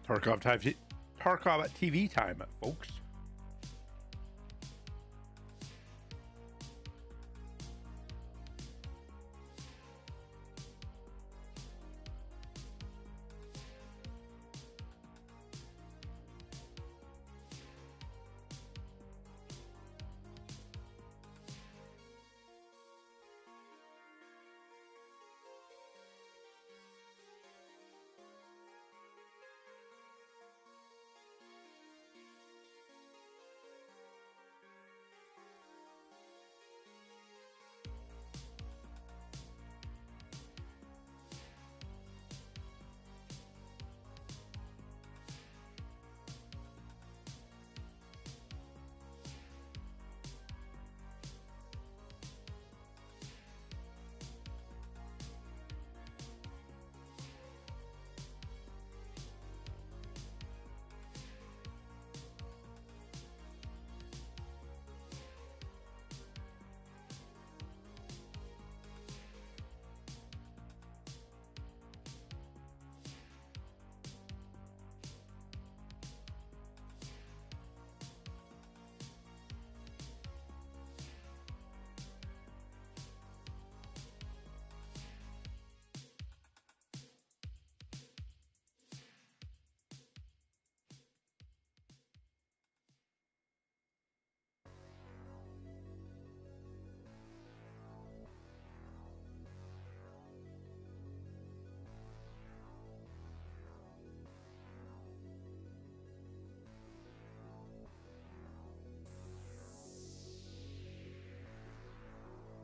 Tarkov TV time, folks.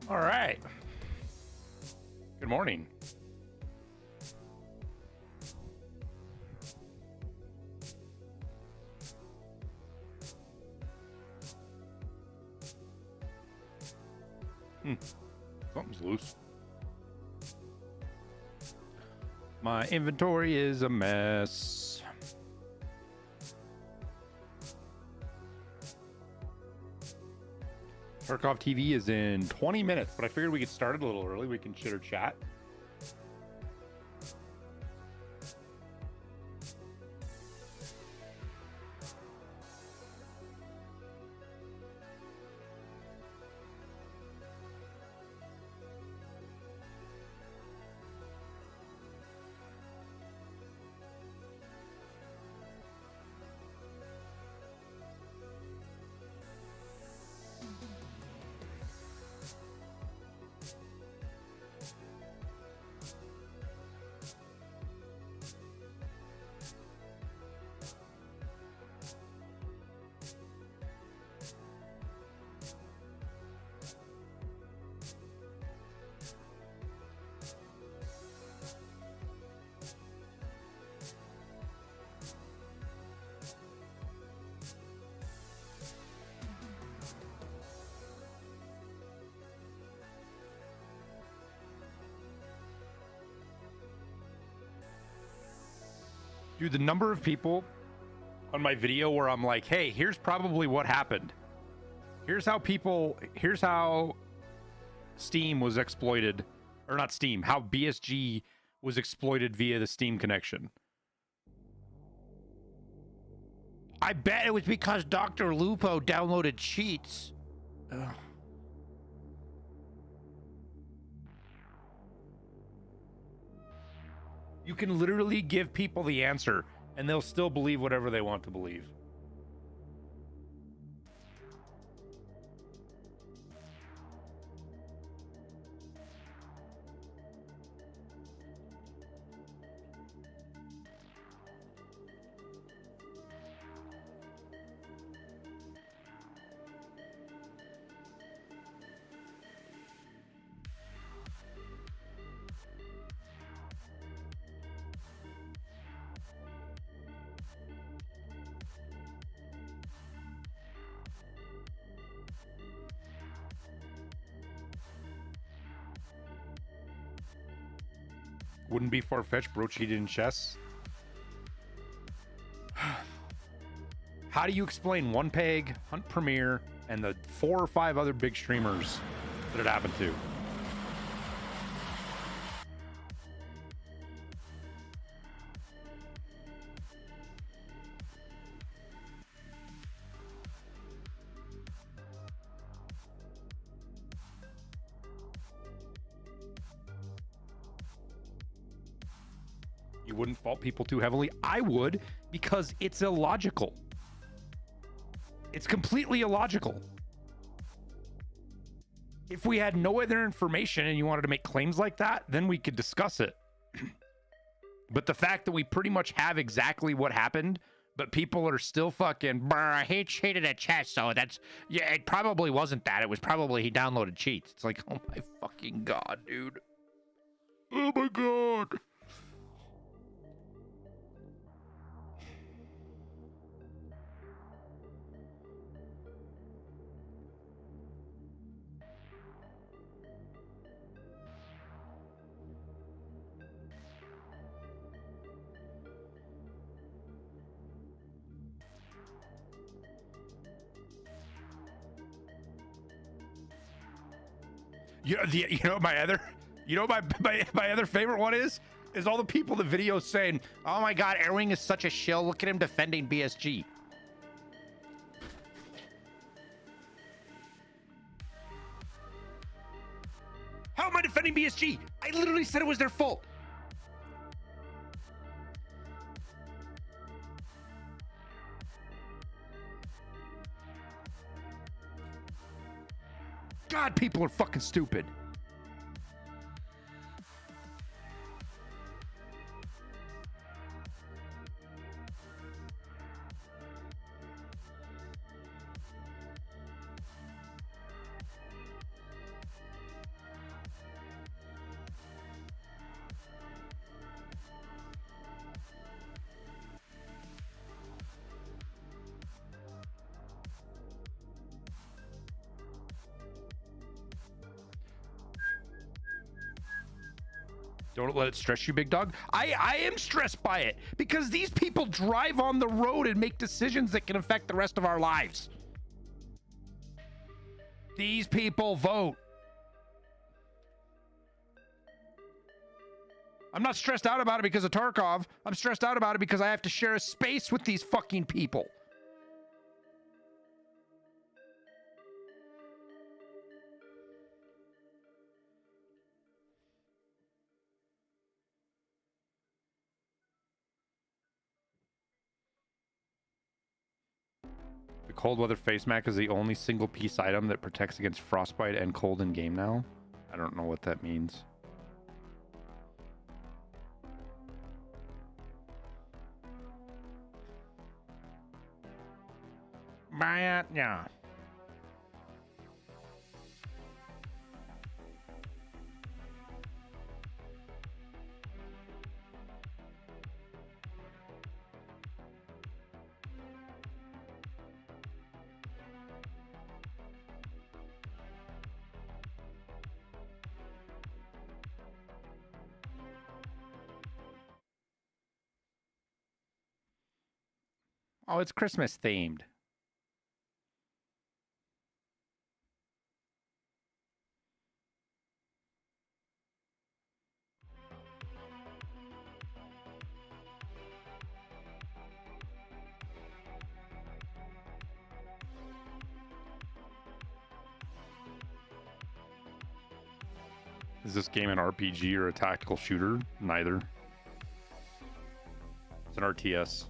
All right. Good morning. Something's loose. My inventory is a mess. Tarkov TV is in 20 minutes, but I figured we could start it a little early. We can chitter chat. Dude, the number of people on my video where I'm like, hey, here's probably what happened. Here's how Steam was exploited, or not Steam, how BSG was exploited via the Steam connection. I bet it was because Dr. Lupo downloaded cheats. Ugh. You can literally give people the answer, and they'll still believe whatever they want to believe. Wouldn't be far-fetched, bro cheated in chess. How do you explain One Peg, Hunt Premier, and the 4 or 5 other big streamers that it happened to? You wouldn't fault people too heavily. I would, because it's illogical. It's completely illogical. If we had no other information and you wanted to make claims like that, then we could discuss it. But the fact that we pretty much have exactly what happened, but people are still fucking, he cheated at chess, so that's, yeah, it probably wasn't that. It was probably he downloaded cheats. It's like, oh my fucking God, dude. Oh my God. My other favorite one is all the people in the videos saying, oh my God, Airwing is such a shill. Look at him defending BSG. How am I defending BSG? I literally said it was their fault. God, people are fucking stupid. Don't let it stress you, big dog. I am stressed by it because these people drive on the road and make decisions that can affect the rest of our lives. These people vote. I'm not stressed out about it because of Tarkov. I'm stressed out about it because I have to share a space with these fucking people. The cold weather face mask is the only single piece item that protects against frostbite and cold in game now. I don't know what that means. Buy it, yeah. Oh, it's Christmas themed. Is this game an RPG or a tactical shooter? Neither. It's an RTS.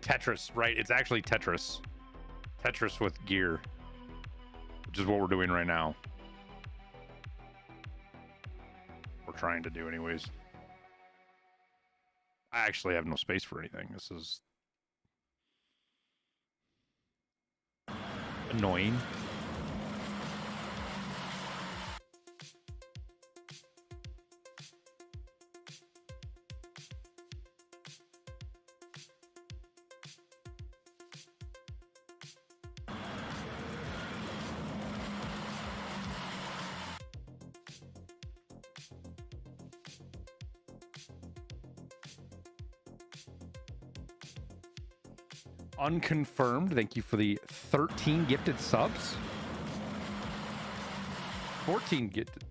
Tetris, right? It's actually Tetris. Tetris with gear, which is what we're doing right now. We're trying to do anyways. I actually have no space for anything. This is annoying. Unconfirmed, thank you for the 13 gifted subs. 14 gifted.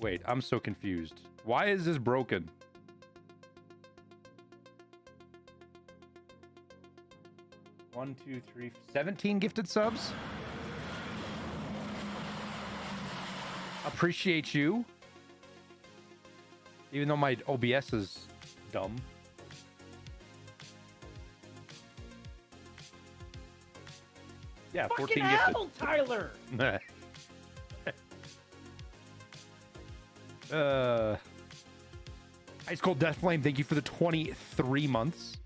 Wait, I'm so confused. Why is this broken? One, two, three, 17 gifted subs. Appreciate you. Even though my OBS is dumb. Yeah, 14 Fucking gifted. hell, Tyler! Ice Cold Death Flame, thank you for the 23 months.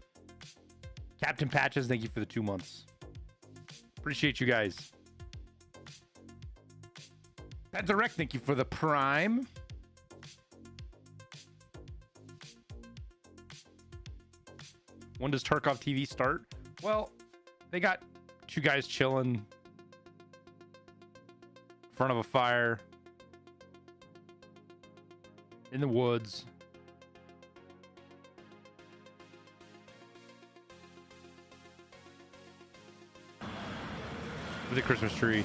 Captain Patches, thank you for the 2 months. Appreciate you guys. Pedzarek, thank you for the Prime. When does Tarkov TV start? Well, they got 2 guys chilling in front of a fire in the woods. With a Christmas tree.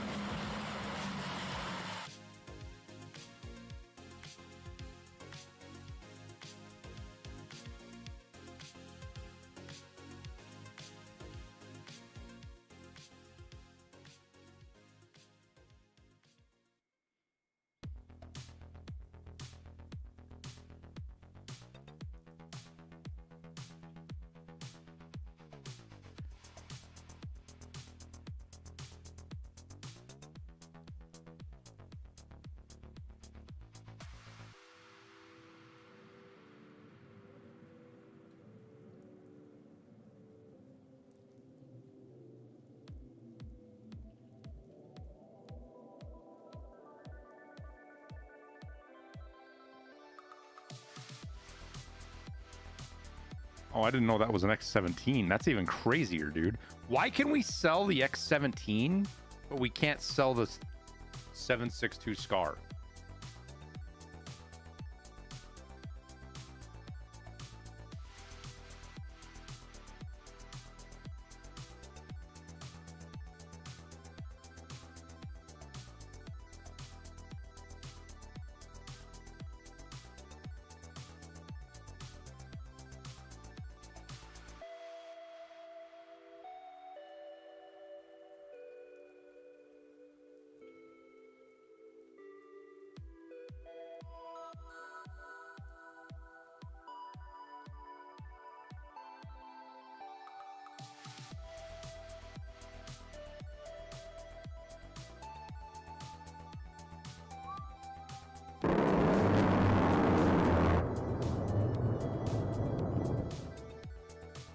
Oh, I didn't know that was an X17. That's even crazier, dude. Why can we sell the X17, but we can't sell the 7.62 Scar?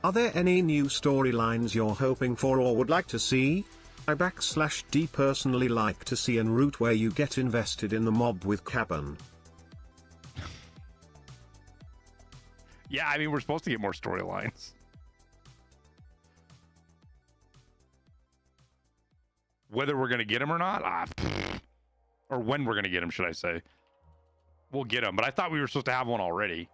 Are there any new storylines you're hoping for or would like to see? I/D personally like to see an route where you get invested in the mob with cabin. Yeah, I mean, we're supposed to get more storylines. Whether we're going to get them or not, or when we're going to get them, should I say. We'll get them, but I thought we were supposed to have one already.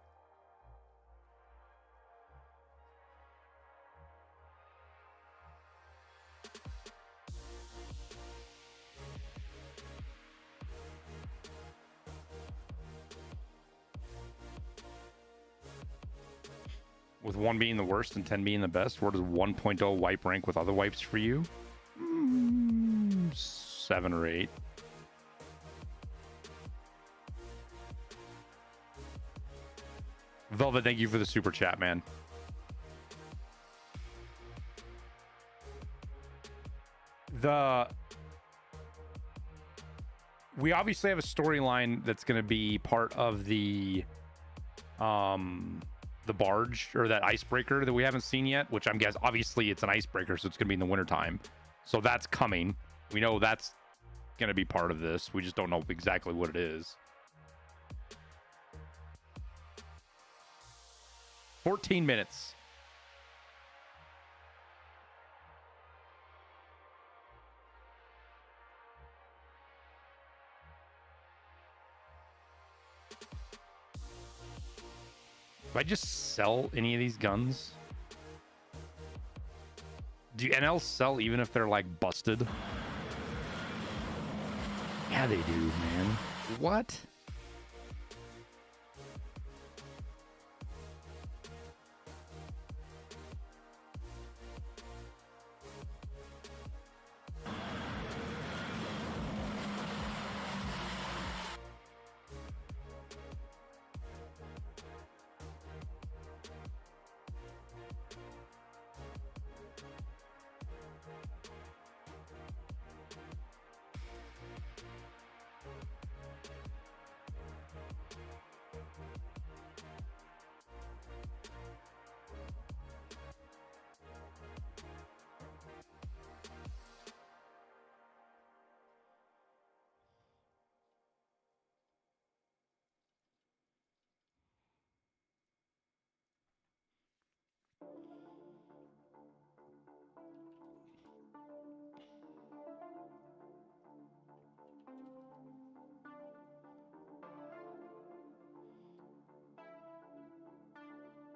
With 1 being the worst and 10 being the best, where does 1.0 wipe rank with other wipes for you? 7 or 8. Velvet, thank you for the super chat, man. We obviously have a storyline that's going to be part of the barge, or that icebreaker that we haven't seen yet, which I'm guessing, obviously it's an icebreaker, so it's going to be in the wintertime. So that's coming. We know that's going to be part of this. We just don't know exactly what it is. 14 minutes. Do I just sell any of these guns? Do NLs sell even if they're like busted? Yeah, they do, man. What?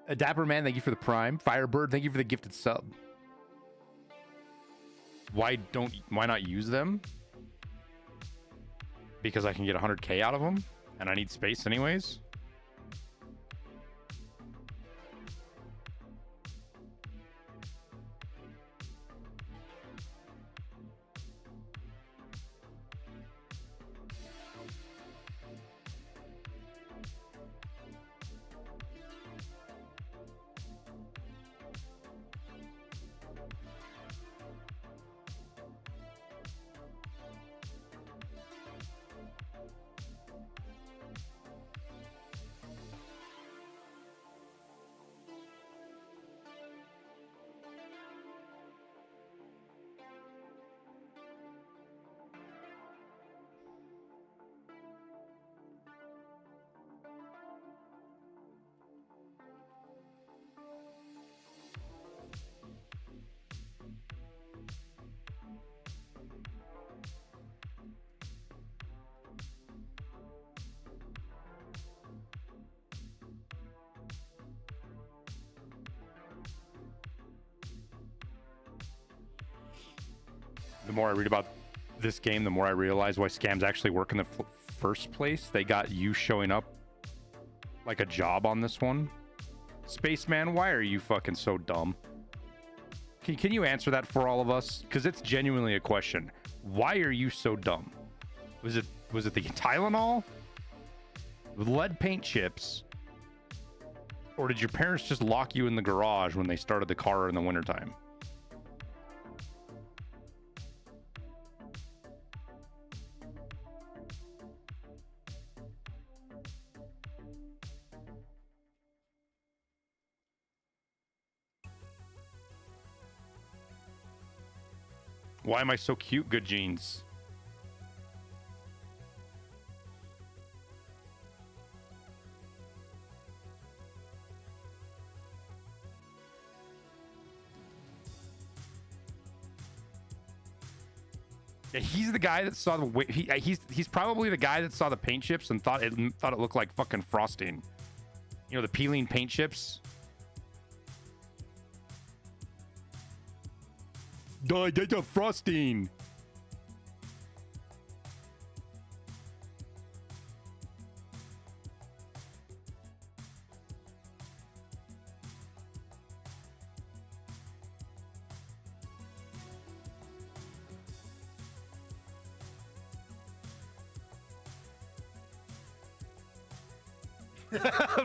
A Dapper Man, thank you for the Prime. Firebird, thank you for the gifted sub. Why not use them? Because I can get 100K out of them, and I need space anyways. The more I read about this game, the more I realize why scams actually work in the first place. They got you showing up like a job on this one. Spaceman, why are you fucking so dumb? Can you answer that for all of us? Because it's genuinely a question. Why are you so dumb? Was it the Tylenol? With lead paint chips? Or did your parents just lock you in the garage when they started the car in the wintertime? Why am I so cute? Good genes. Yeah, he's the guy that saw the he's probably the guy that saw the paint chips and thought it looked like fucking frosting. You know, the peeling paint chips. Duh, that's a frosting.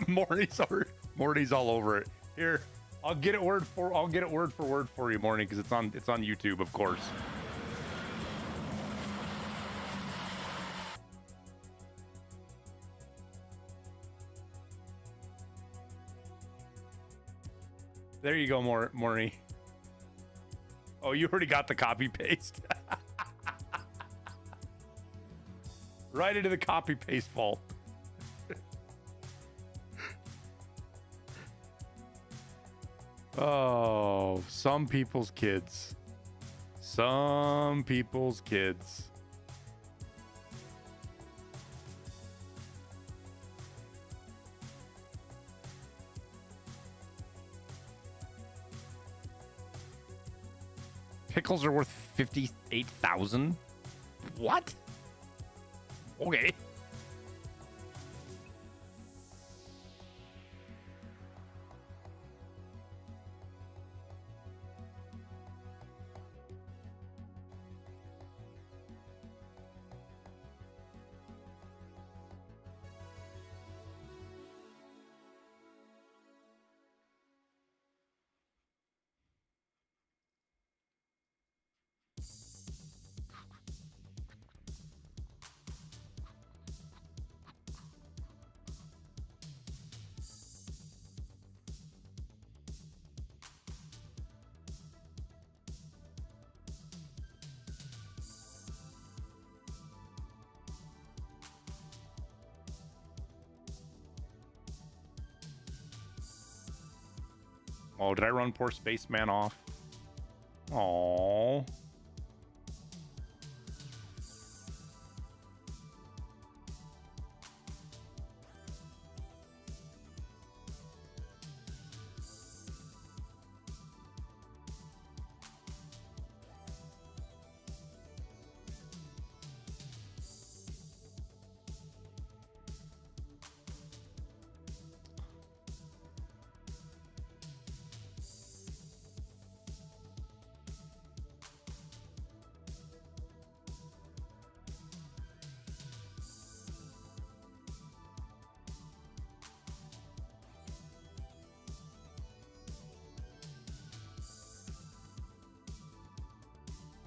Morty's all over it. Here, I'll get it word for word for you, Morty, because it's on YouTube, of course. There you go, Morty. Oh, you already got the copy paste. Right into the copy paste vault. Oh, some people's kids. Some people's kids. Pickles are worth 58,000. What? Okay. Oh, did I run poor Spaceman off? Oh.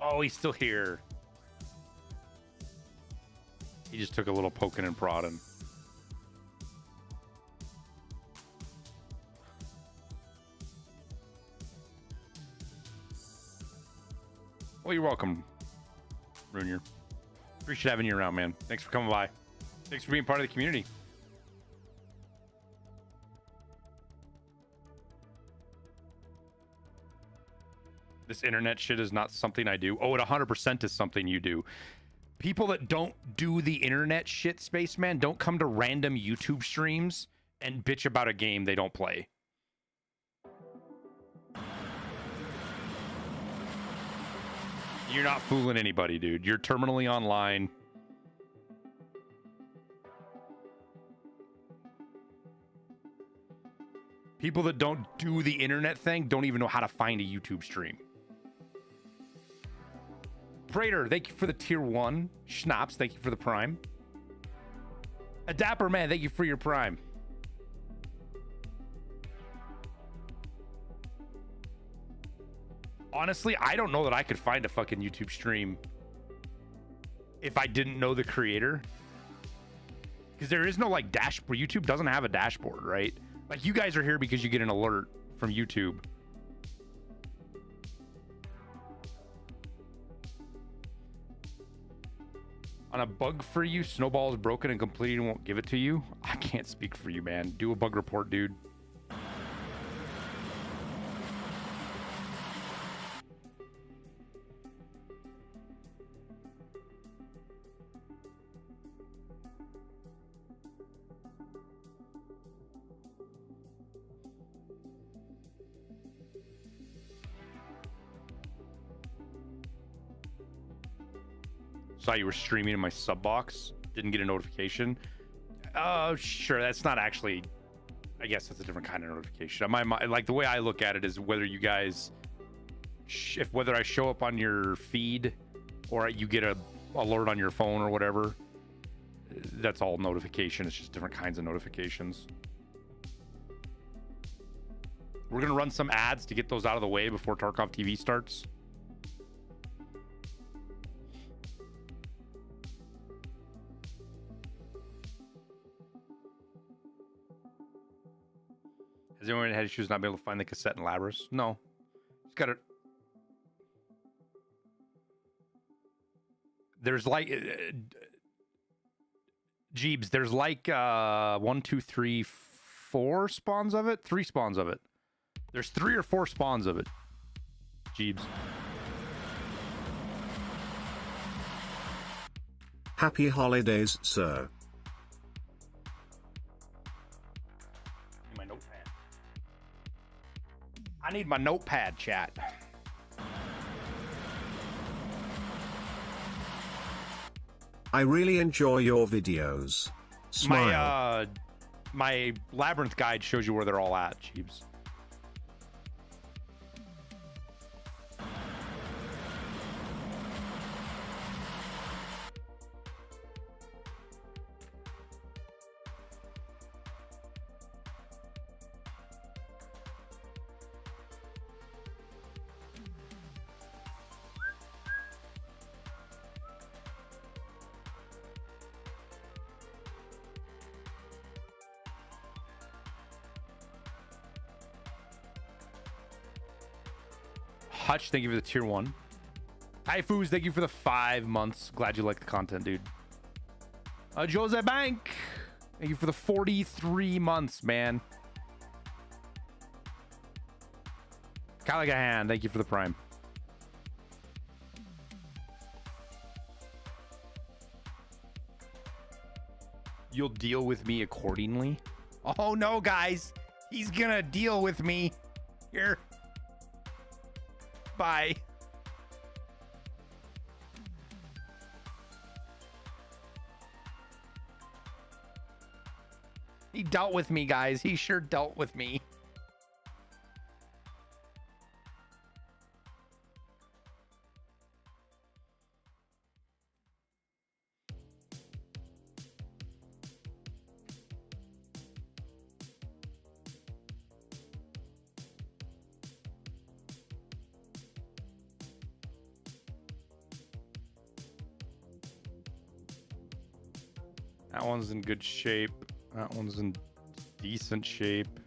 Oh, he's still here. He just took a little poking and prodding. Well, you're welcome, Runier. Appreciate having you around, man. Thanks for coming by. Thanks for being part of the community. This internet shit is not something I do. Oh, it 100% is something you do. People that don't do the internet shit, Spaceman, don't come to random YouTube streams and bitch about a game they don't play. You're not fooling anybody, dude. You're terminally online. People that don't do the internet thing don't even know how to find a YouTube stream. Prater, thank you for the tier 1. Schnapps, thank you for the prime. A Dapper Man, thank you for your prime. Honestly, I don't know that I could find a fucking YouTube stream if I didn't know the creator. Because there is no like dashboard. YouTube doesn't have a dashboard, right? Like you guys are here because you get an alert from YouTube. On a bug for you, Snowball is broken and completely won't give it to you. I can't speak for you, man. Do a bug report, dude. Saw you were streaming in my sub box. Didn't get a notification. Oh, sure. That's not actually. I guess that's a different kind of notification. Like the way I look at it is whether you guys, whether I show up on your feed or you get a alert on your phone or whatever. That's all notification. It's just different kinds of notifications. We're gonna run some ads to get those out of the way before Tarkov TV starts. Has anyone had issues not being able to find the cassette in Labras? No. It's got it. There's like Jeebs, there's like 1, 2, 3, 4 spawns of it. 3 spawns of it. There's 3 or 4 spawns of it. Jeebs. Happy holidays, sir. My notepad. I need my notepad, chat. I really enjoy your videos. Smile. My labyrinth guide shows you where they're all at, Jeeves. Hutch, thank you for the tier 1. Typhus, thank you for the 5 months. Glad you like the content, dude. Jose Bank, thank you for the 43 months, man. Callaghan, thank you for the prime. You'll deal with me accordingly. Oh no, guys, he's gonna deal with me here. Bye. He dealt with me, guys. He sure dealt with me. That one's in good shape. That one's in decent shape.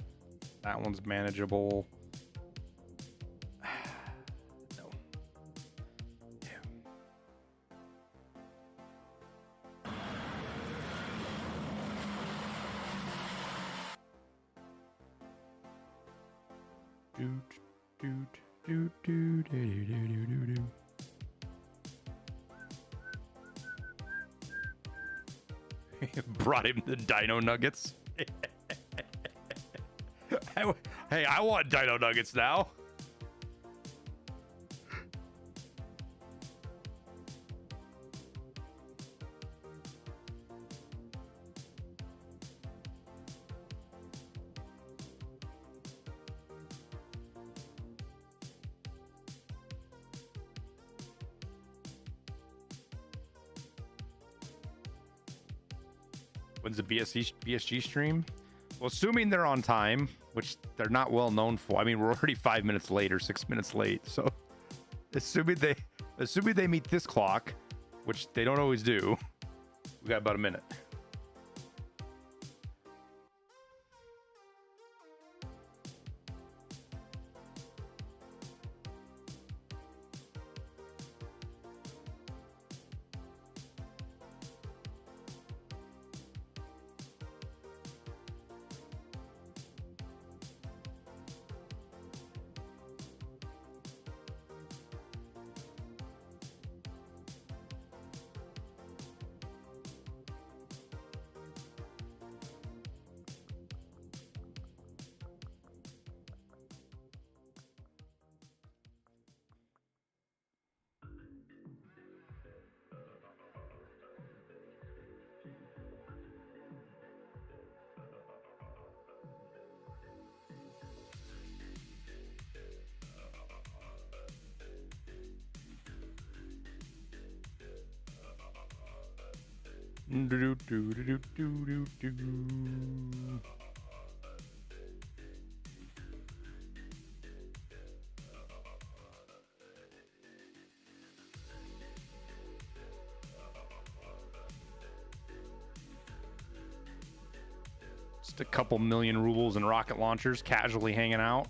That one's manageable. No. Do. Brought him the dino nuggets. Hey, I want dino nuggets now. When's the BSG stream? Well, assuming they're on time, which they're not well known for. I mean, we're already 5 minutes late or 6 minutes late. So assuming they meet this clock, which they don't always do, we got about a minute. Just a couple million rubles and rocket launchers casually hanging out.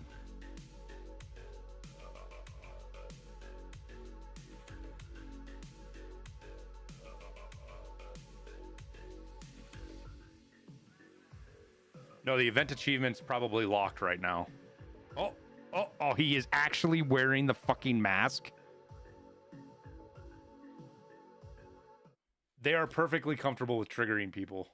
No, the event achievement's probably locked right now. Oh, he is actually wearing the fucking mask. They are perfectly comfortable with triggering people.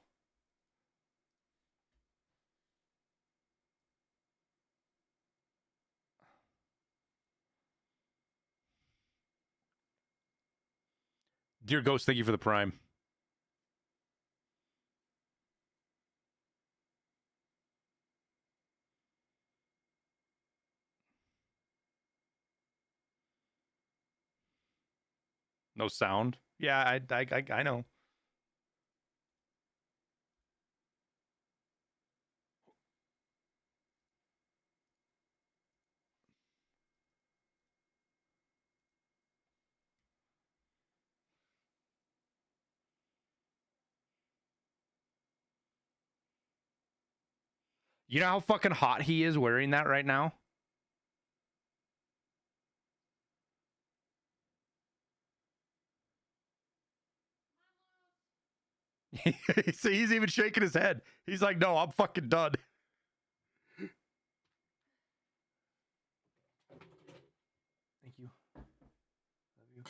Dear Ghost, thank you for the prime. No sound. Yeah, I know. You know how fucking hot he is wearing that right now? See, he's even shaking his head. He's like, no, I'm fucking done. Thank you. Love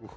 you. Ooh.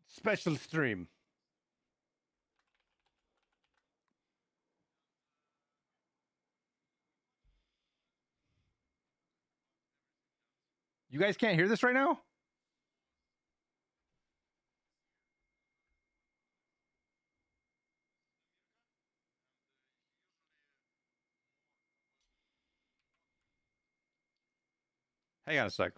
Special stream. You guys can't hear this right now? Hang on a sec.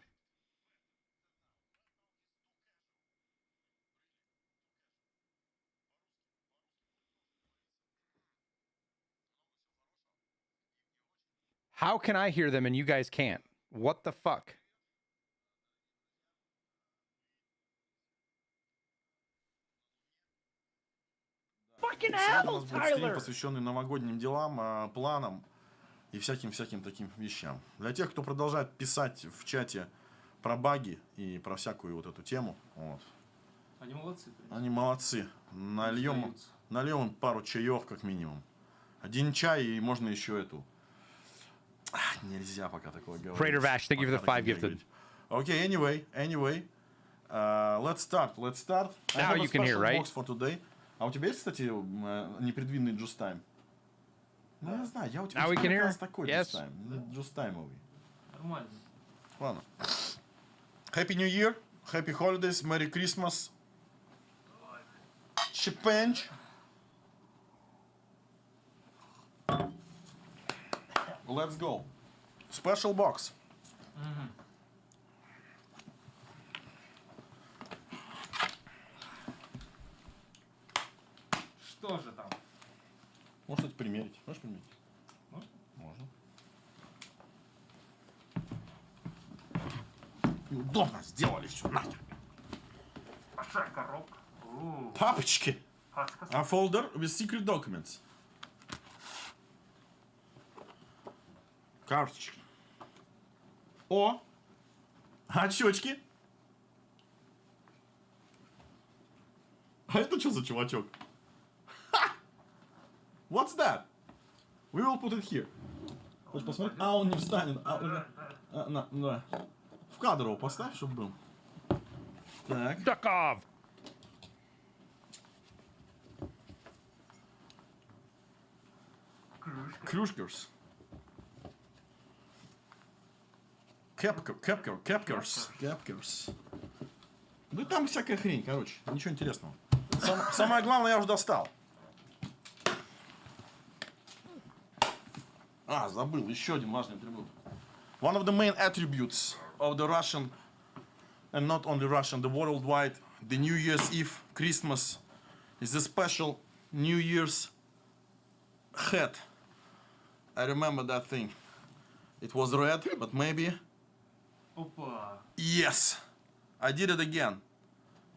How can I hear them and you guys can't? What the fuck? Fucking Сегодня у hell, нас будет стрим, Tyler! посвященный новогодним делам, планам и всяким таким вещам. Для тех, кто продолжает писать в чате про баги и про всякую вот эту тему, вот. Они молодцы. Они молодцы. Нальем им пару чаев как минимум. Один чай и можно еще эту. Нельзя пока такое говорить. Prater Vash, thank you for the 5 gifted. Okay, anyway, let's start. Now you can hear, right? Box for today. А у тебя есть, кстати, непредвиденный Just Time? Ну, я знаю, я у тебя Now we can hear? такой Yes. Just Time. Just Time'овый. Нормально. Ладно. Happy New Year, Happy Holidays, Merry Christmas. Чепенч. Let's go. Special box. Что же там? Можешь это примерить? Можешь примерить? Можно? Можно. Неудобно сделали все нахер. Большая коробка. Папочки. Паска. A folder with secret documents. Карточки. О! Очечки. А это что за чувачок? Ха! What's that? We will put it here. Хочешь посмотреть? А, он не встанет. Да. В кадр его поставь, чтобы был. Так. Tarkov! Крюшкерс. Capcurs. Да там всякая хрень, короче, ничего интересного. Самое главное я уже достал. А, забыл, еще один важный атрибут. One of the main attributes of the Russian, and not only Russian, the worldwide, the New Year's Eve, Christmas, is a special New Year's hat. I remember that thing. It was red, but maybe... Опа. Yes! I did it again.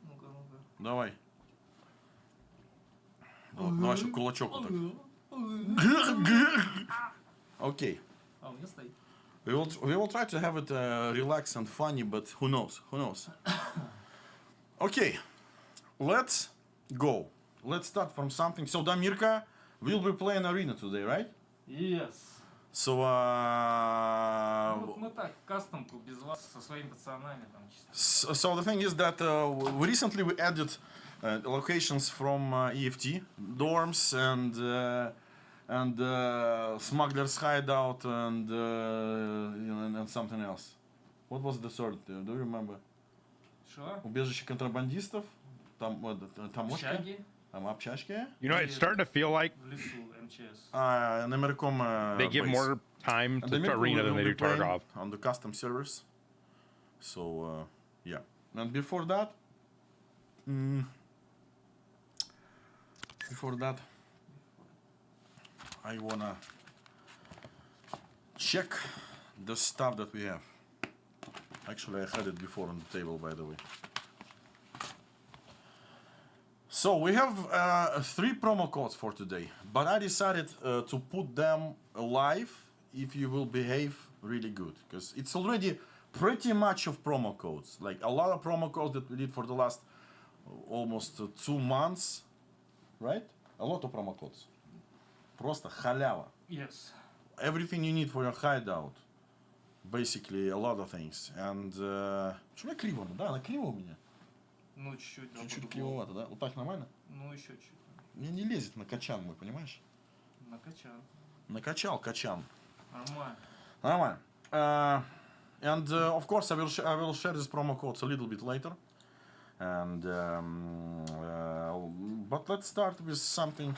Ну-ка, ну-ка. Давай. Давай, еще кулачок вот так. Окей. А, у меня стоит. We will try to have it relaxed and funny, but who knows? Who knows? Okay, let's go. Let's start from something. So, Damirka will be playing arena today, right? Yes. So, Ну, вот мы так, кастомку, без вас, со своими пацанами там чисто. so the thing is that recently we added locations from EFT, dorms and Smuggler's Hideout and you know, and something else. What was the third? Do you remember? Что? Убежище контрабандистов, там таможня, Общаги там общажки. You know, it's starting to feel like в лесу, МЧС. Номерком they give base. more time And to Damirka Arena than will they be do playing Tarkov. on the custom servers. So yeah, and before that, I wanna check the stuff that we have. Actually, I had it before on the table, by the way. So we have 3 promo codes for today, but I decided to put them live if you will behave really good, because it's already pretty much of promo codes, like a lot of promo codes that we did for the last almost 2 months, right? A lot of promo codes. Просто халява. Yes. Everything you need for your hideout. Basically, a lot of things. And... Что у меня криво? Да, она криво у меня. Ну, чуть-чуть. Чуть-чуть кривовато, да? Вот так нормально? Ну, еще чуть. Мне не лезет на качан мой, понимаешь? Накачал. Накачал качан. Нормально. Нормально. And of course, I will share this promo codes a little bit later. And but let's start with something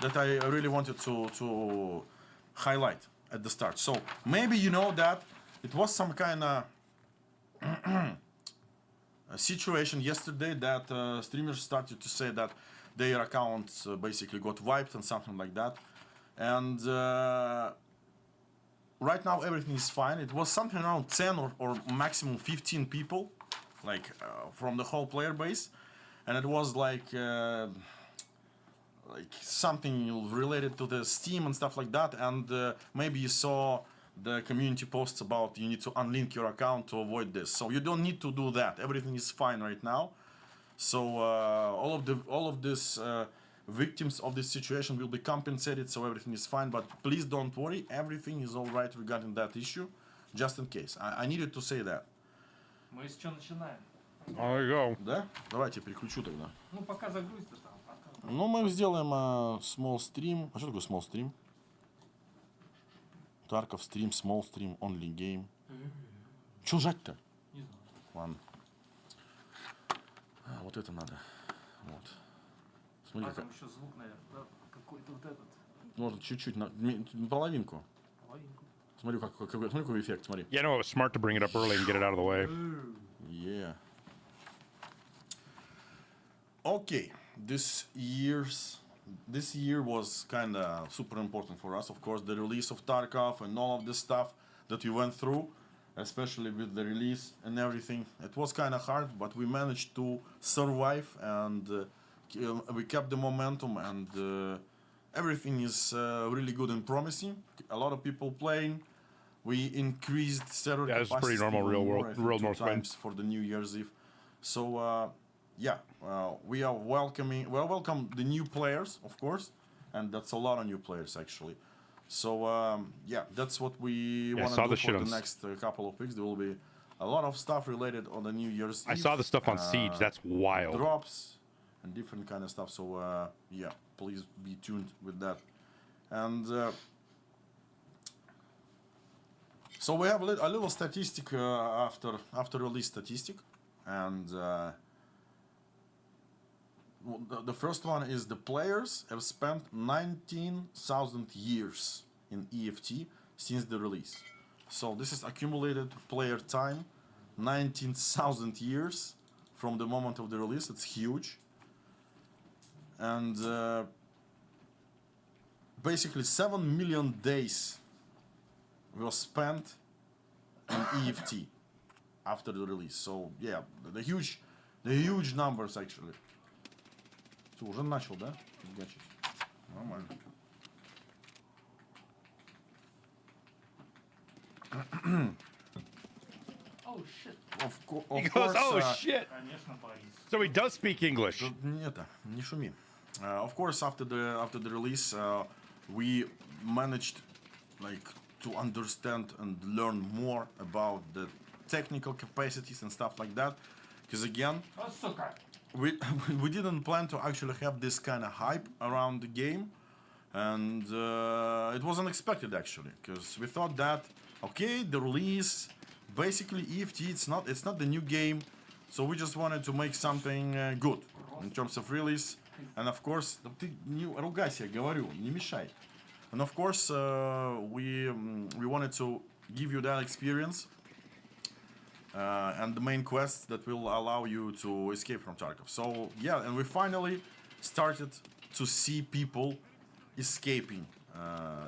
that I really wanted to highlight at the start. So maybe you know that it was some kind of situation yesterday that streamers started to say that their accounts basically got wiped and something like that. And right now everything is fine. It was something around 10 or maximum 15 people, like from the whole player base, and it was like something related to the Steam and stuff like that. And maybe you saw the community posts about you need to unlink your account to avoid this. So you don't need to do that. Everything is fine right now. So all of these victims of this situation will be compensated. So everything is fine. But please don't worry. Everything is all right regarding that issue. Just in case. I needed to say that. Мы с чего начинаем? There you go. Да? Давайте переключу тогда. Ну, пока загрузится там. Пока. Ну, мы сделаем small stream. А что такое small stream? Tarkov stream, small stream, only game. Чё жать-то? Не знаю. Ладно. Вот это надо. Вот. Смотри, А там еще звук, наверное, да? Какой-то вот этот. можно чуть-чуть, половинку. Половинку. Смотри, смотри, какой эффект, смотри. Yeah, no, it was smart to bring it up early and get it out of the way. Yeah. Okay. This year was kind of super important for us. Of course, the release of Tarkov and all of this stuff that we went through, especially with the release and everything. It was kind of hard, but we managed to survive, and we kept the momentum, and everything is really good and promising. A lot of people playing. We increased server Yeah, it's capacity pretty normal even real more, world- I think, real 2 North wind. times for the New Year's Eve. So yeah, we are welcome the new players, of course, and that's a lot of new players actually. So yeah, that's what we Yeah, I want saw to do the for shit the on next couple of weeks. There will be a lot of stuff related on the New Year's I Eve. saw the stuff on Siege. That's wild. Drops and different kind of stuff. So yeah, please be tuned with that. And So we have a little statistic after release statistic, and the first one is the players have spent 19,000 years in EFT since the release. So this is accumulated player time, 19,000 years from the moment of the release. It's huge. And basically 7 million days were spent in EFT after the release. So yeah, the huge numbers actually. Ты уже начал, да? Фигачить. Нормально. Oh shit. He goes, oh shit. Конечно, Борис. So he does speak English. Не шуми. Of course, after the release, we managed to understand and learn more about the technical capacities and stuff like that. Because again, Oh, сука. we didn't plan to actually have this kind of hype around the game, and it was unexpected actually. Because we thought that okay, the release, basically EFT, it's not the new game, so we just wanted to make something good in terms of release. And of course, ты не ругайся, говорю, не мешай. And of course, we wanted to give you that experience and the main quest that will allow you to escape from Tarkov. So yeah, and we finally started to see people escaping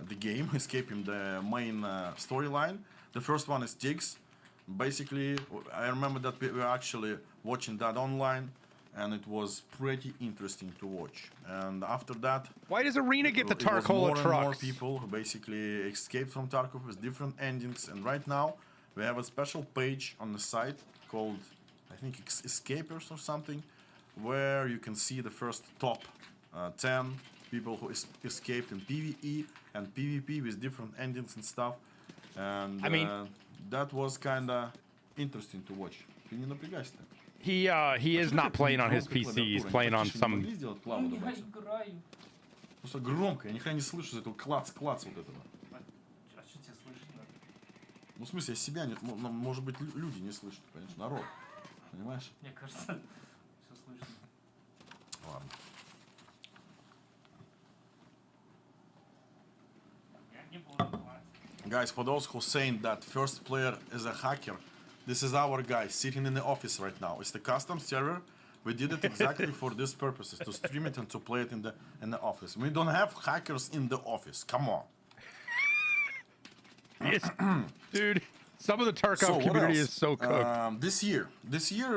the game, escaping the main storyline. The first one is Tiggs. Basically, I remember that we were actually watching that online, and it was pretty interesting to watch. And after that, Why does Arena get the it was Tarkola more and more trucks? people who basically escaped from Tarkov with different endings. And right now, we have a special page on the site called, I think, Escapers or something, where you can see the first top 10 people who escaped in PvE and PvP with different endings and stuff. And I mean, that was kind of interesting to watch. Ты не напрягайся так. He is not playing on his PC. He's playing on some. Я играю. Просто громко, я ни хрена не слышу этого клац-клац вот этого. А что тебе слышно? Ну, в смысле, я себя не... Может быть, люди не слышат, конечно, народ. Понимаешь? Мне кажется, все слышно. Ладно. Я не буду платить. Guys, for those who saying that first player is a hacker, this is our guy sitting in the office right now. It's the custom server. We did it exactly for these purposes, to stream it and to play it in the office. We don't have hackers in the office. Come on. Dude, some of the Tarkov community is so cooked. This year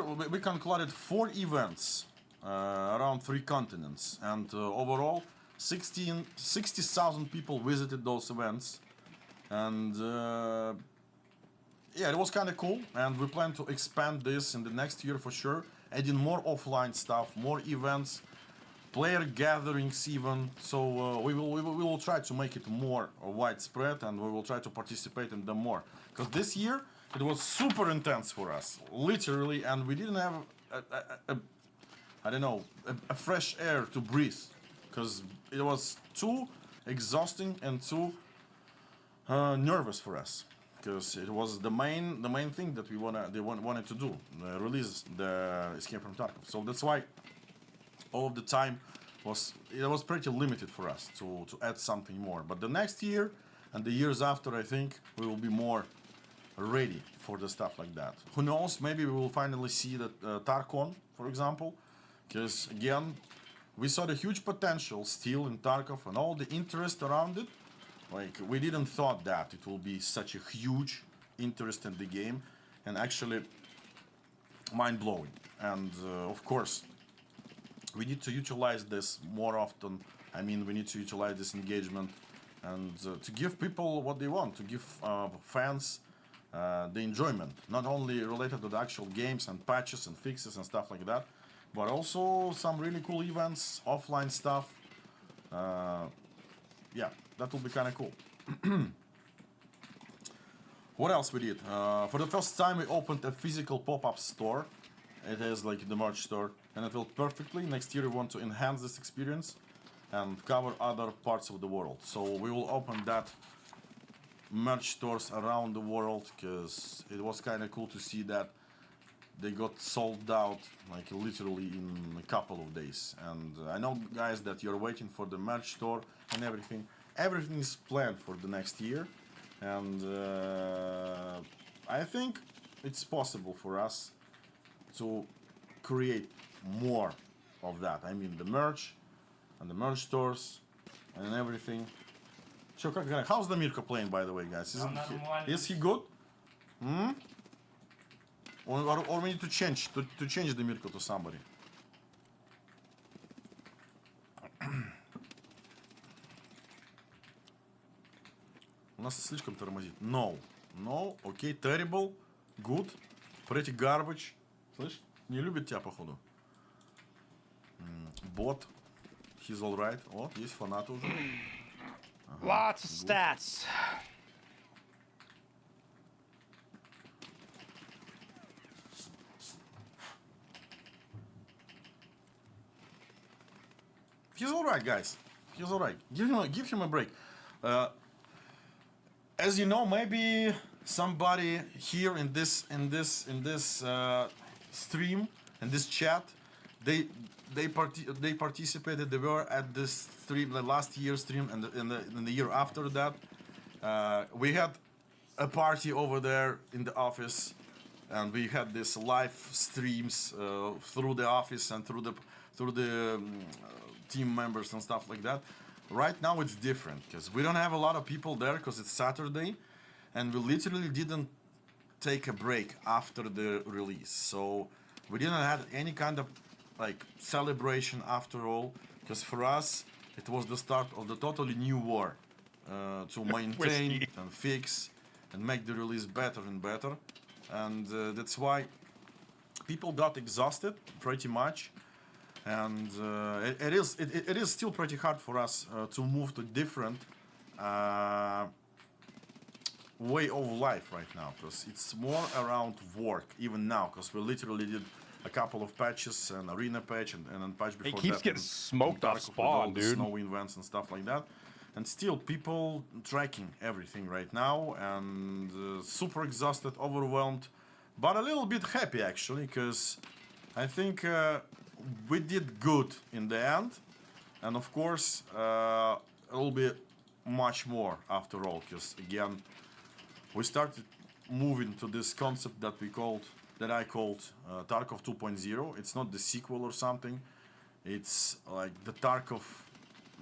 we concluded 4 events around 3 continents, and overall 60,000 people visited those events, and yeah, it was kind of cool, and we plan to expand this in the next year for sure, adding more offline stuff, more events, player gatherings even. So we will try to make it more widespread, and we will try to participate in them more. Because this year it was super intense for us, literally, and we didn't have a fresh air to breathe, because it was too exhausting and too nervous for us. Because it was the main thing that we wanted to do, release the Escape from Tarkov. So that's why all of the time was pretty limited for us to add something more. But the next year and the years after, I think we will be more ready for the stuff like that. Who knows? Maybe we will finally see that Tarkon, for example, because again, we saw the huge potential still in Tarkov and all the interest around it. Like, we didn't thought that it will be such a huge interest in the game, and actually mind-blowing. And of course, we need to utilize this more often. I mean, we need to utilize this engagement and to give people what they want, to give fans the enjoyment, not only related to the actual games and patches and fixes and stuff like that, but also some really cool events, offline stuff. Yeah, that will be kind of cool. What else we did? For the first time, we opened a physical pop-up store. It is like the merch store, and it will perfectly. Next year, we want to enhance this experience and cover other parts of the world. So we will open that merch stores around the world, because it was kind of cool to see that they got sold out like literally in a couple of days. And I know, guys, that you're waiting for the merch store and everything. Everything is planned for the next year, and I think it's possible for us to create more of that. I mean, the merch and the merch stores and everything. So, how's the Mirko playing, by the way, guys? Is he good? Hmm? Or we need to change the Mirko to somebody. У нас слишком тормозит. No. No. Okay. Terrible. Good. Pretty garbage. Слышь? Не любит тебя, походу. Bot. He's alright. О, есть фанаты уже. Lots of stats. He's alright, guys. He's alright. Give him a break. As you know, maybe somebody here in this stream, in this chat, they participated. They were at this stream, the last year's stream, and in the year after that. We had a party over there in the office, and we had this live streams through the office and through the team members and stuff like that. Right now it's different because we don't have a lot of people there because it's Saturday, and we literally didn't take a break after the release. So we didn't have any kind of like celebration after all, because for us it was the start of the totally new war to maintain and fix and make the release better and better. And that's why people got exhausted pretty much. And it is still pretty hard for us to move to different way of life right now, because it's more around work even now, because we literally did a couple of patches, an arena patch and a patch before that. He keeps getting smoked off spawn, dude. Snow events and stuff like that. And still people tracking everything right now, and super exhausted, overwhelmed, but a little bit happy actually, because I think we did good in the end, and of course it will be much more after all, because again we started moving to this concept that I called Tarkov 2.0. It's not the sequel or something, it's like the Tarkov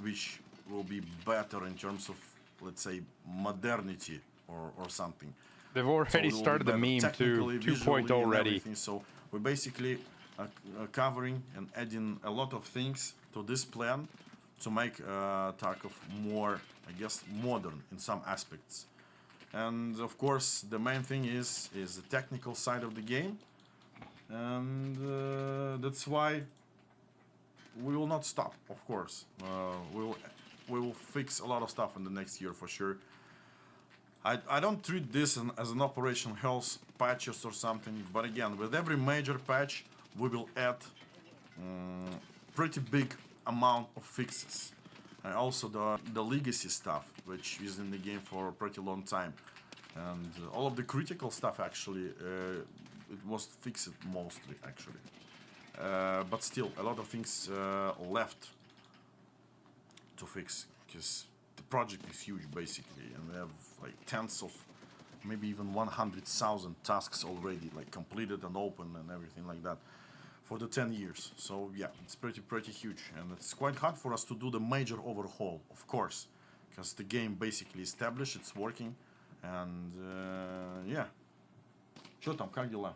which will be better in terms of, let's say, modernity or something. They've already started the meme to 2.0 already. So we're basically covering and adding a lot of things to this plan to make Tarkov more, I guess, modern in some aspects. And of course, the main thing is the technical side of the game, and that's why we will not stop. Of course, we will fix a lot of stuff in the next year for sure. I don't treat this as an Operation Health patches or something, but again, with every major patch, we will add pretty big amount of fixes. And also the legacy stuff, which is in the game for a pretty long time. And all of the critical stuff, actually, it was fixed mostly, actually. But still, a lot of things left to fix, because the project is huge, basically. And we have like tens of, maybe even 100,000 tasks already, like completed and open and everything like that, for the 10 years. So yeah, it's pretty huge, and it's quite hard for us to do the major overhaul, of course, because the game basically established, it's working, and yeah. Что там, как дела?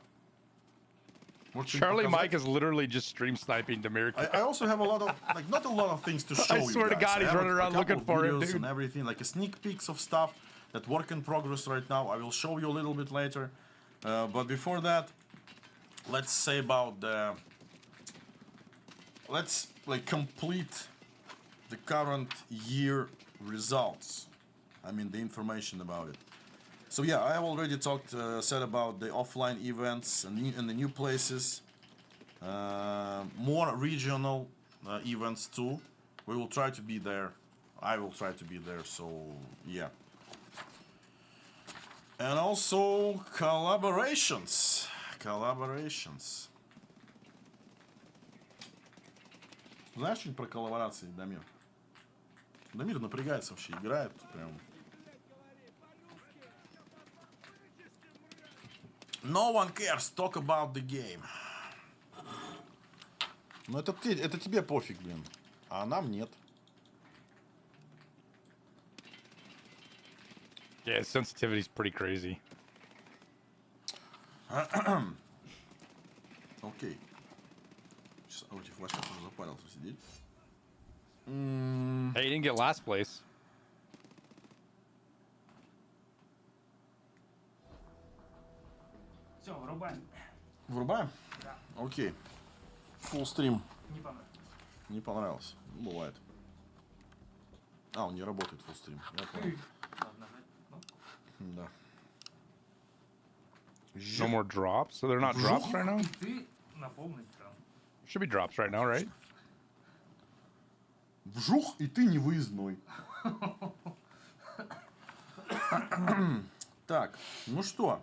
Charlie Mike is literally just stream sniping Demirko. I also have a lot of, like, not a lot of things to show you. I swear to God, he's running around looking for him, dude. And everything, like a sneak peeks of stuff that work in progress right now. I will show you a little bit later. But before that, let's say about the, let's like complete the current year results. I mean the information about it. So yeah, I have already said about the offline events and the new places, more regional events too. We will try to be there. I will try to be there. So yeah. And also collaborations. Collaborations. Знаешь что-нибудь про коллаборации, Дамир? Дамир напрягается вообще, играет прям. No one cares, talk about the game. Ну это тебе пофиг, блин. А нам нет. Yeah, sensitivity's pretty crazy. Окей. Сейчас у этих флажках уже запарился сидеть. Hey, you didn't get last place. Все, вырубаем. Врубаем? Да. Окей. Full стрим. Не понравилось. Не понравился. Ну, бывает. А, он не работает full стрим. Я понял. Надо нажать кнопку. Да. No more drops? So they're not drops right now? И ты на полный экран. Should be drops right now, right? Вжух, и ты не выездной. Так, ну что?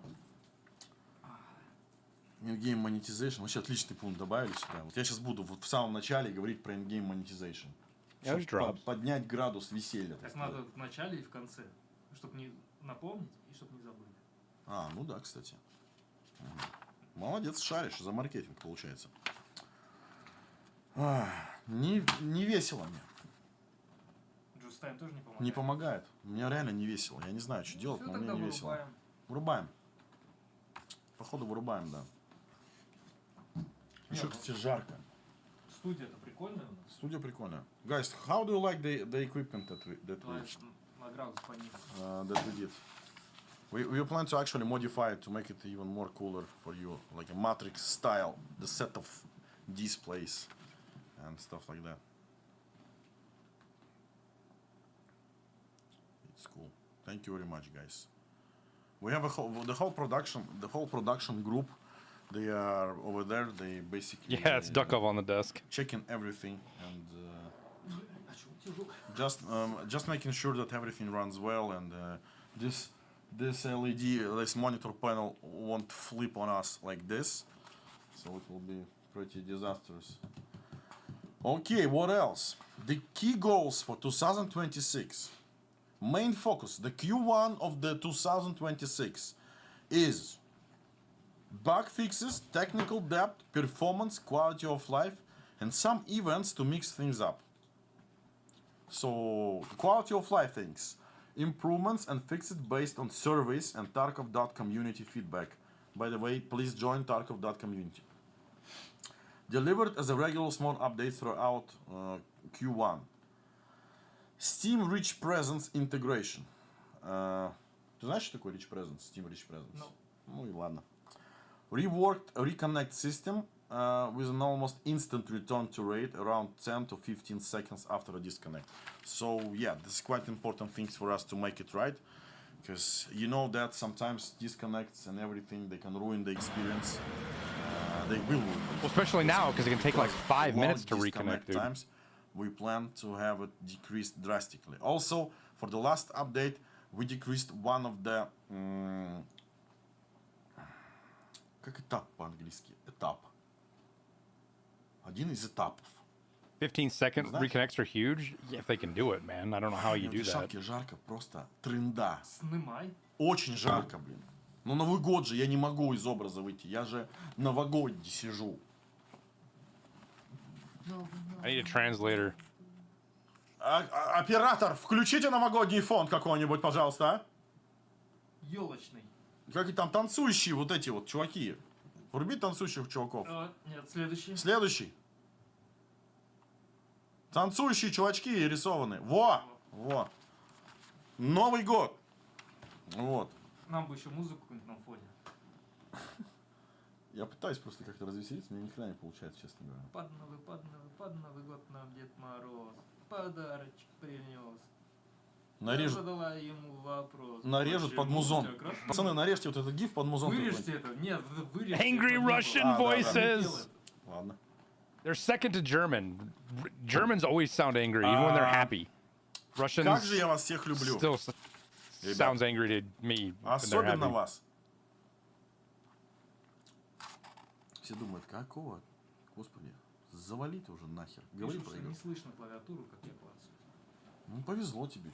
In-game monetization. Вообще отличный пункт добавили сюда. Вот я сейчас буду вот в самом начале говорить про in-game monetization. Yeah, there's drops. Поднять градус веселья. Так надо в начале и в конце. Чтобы не напомнить и чтобы не забыть. А, ну да, кстати. Молодец, шаришь за маркетинг, получается. Не весело мне. Джустайм тоже не помогает. Не помогает. Мне реально не весело. Я не знаю, что делать, Все, но мне тогда не весело. вырубаем. Вырубаем. Походу вырубаем, да. Еще, кстати, жарко. Студия-то прикольная у нас. Студия прикольная. Guys, how do you like the equipment that we На градус пониже. did? We plan to actually modify it to make it even more cooler for you, like a Matrix style, the set of displays and stuff like that. It's cool. Thank you very much, guys. We have the whole production group. They are over there. They basically Yeah, it's Dukov on the desk. checking everything and А что, тяжело? just making sure that everything runs well and this this monitor panel won't flip on us like this, so it will be pretty disastrous. Okay, what else? The key goals for 2026. Main focus, the Q1 of the 2026 is bug fixes, technical depth, performance, quality of life, and some events to mix things up. So, quality of life things. Improvements and fixes based on surveys and Tarkov.community feedback. By the way, please join Tarkov.community. Delivered as a regular small updates throughout Q1. Steam Rich Presence Integration. Ты знаешь, что такое Rich Presence? Steam Rich Presence? No. Ну и ладно. Reworked Reconnect system with an almost instant return to rate around 10 to 15 seconds after a disconnect. So yeah, this is quite important things for us to make it right, because you know that sometimes disconnects and everything, they can ruin the experience. They will ruin it. Well, especially now, because it can take like 5 minutes to Long reconnect, disconnect dude. times, we plan to have it decreased drastically. Also, for the last update, we decreased one of the как этап по-английски? Этап. Один из этапов. 15-second Знаешь? reconnects are huge. Yeah, if they can do it, man. I don't know how you do В that. шапке жарко, просто трында. Снимай. Очень жарко, блин. Ну, Новый год же, я не могу из образа выйти. Я же новогодний сижу. I need a translator. Оператор, включите новогодний фон какой-нибудь, пожалуйста, а? Елочный. Как и там танцующие вот эти вот чуваки. Вруби танцующих чуваков. Нет, следующий. Следующий. Танцующие чувачки рисованы. Во! Во. Новый год. Вот. Нам бы еще музыку какую-нибудь на фоне. Я пытаюсь просто как-то развеселиться, мне ни хрена не получается, честно говоря. Под Новый год нам Дед Мороз подарочек принес. Нарежут, Задала ему вопрос. нарежут под почему музон. у тебя красный? Пацаны, нарежьте вот этот гиф под музон. Вырежьте это. Нет, вырежьте. Angry это, Russian да, да. voices. Ладно. They're second to German. Germans always sound angry, even when they're happy. Russians Как же я вас всех люблю. still sounds angry to me. when they're Особенно happy. вас. Все думают, какого? Господи, завали ты уже нахер. Говори Пишут, про что игру. не слышно клавиатуру, как я клацаю. Ну, повезло тебе,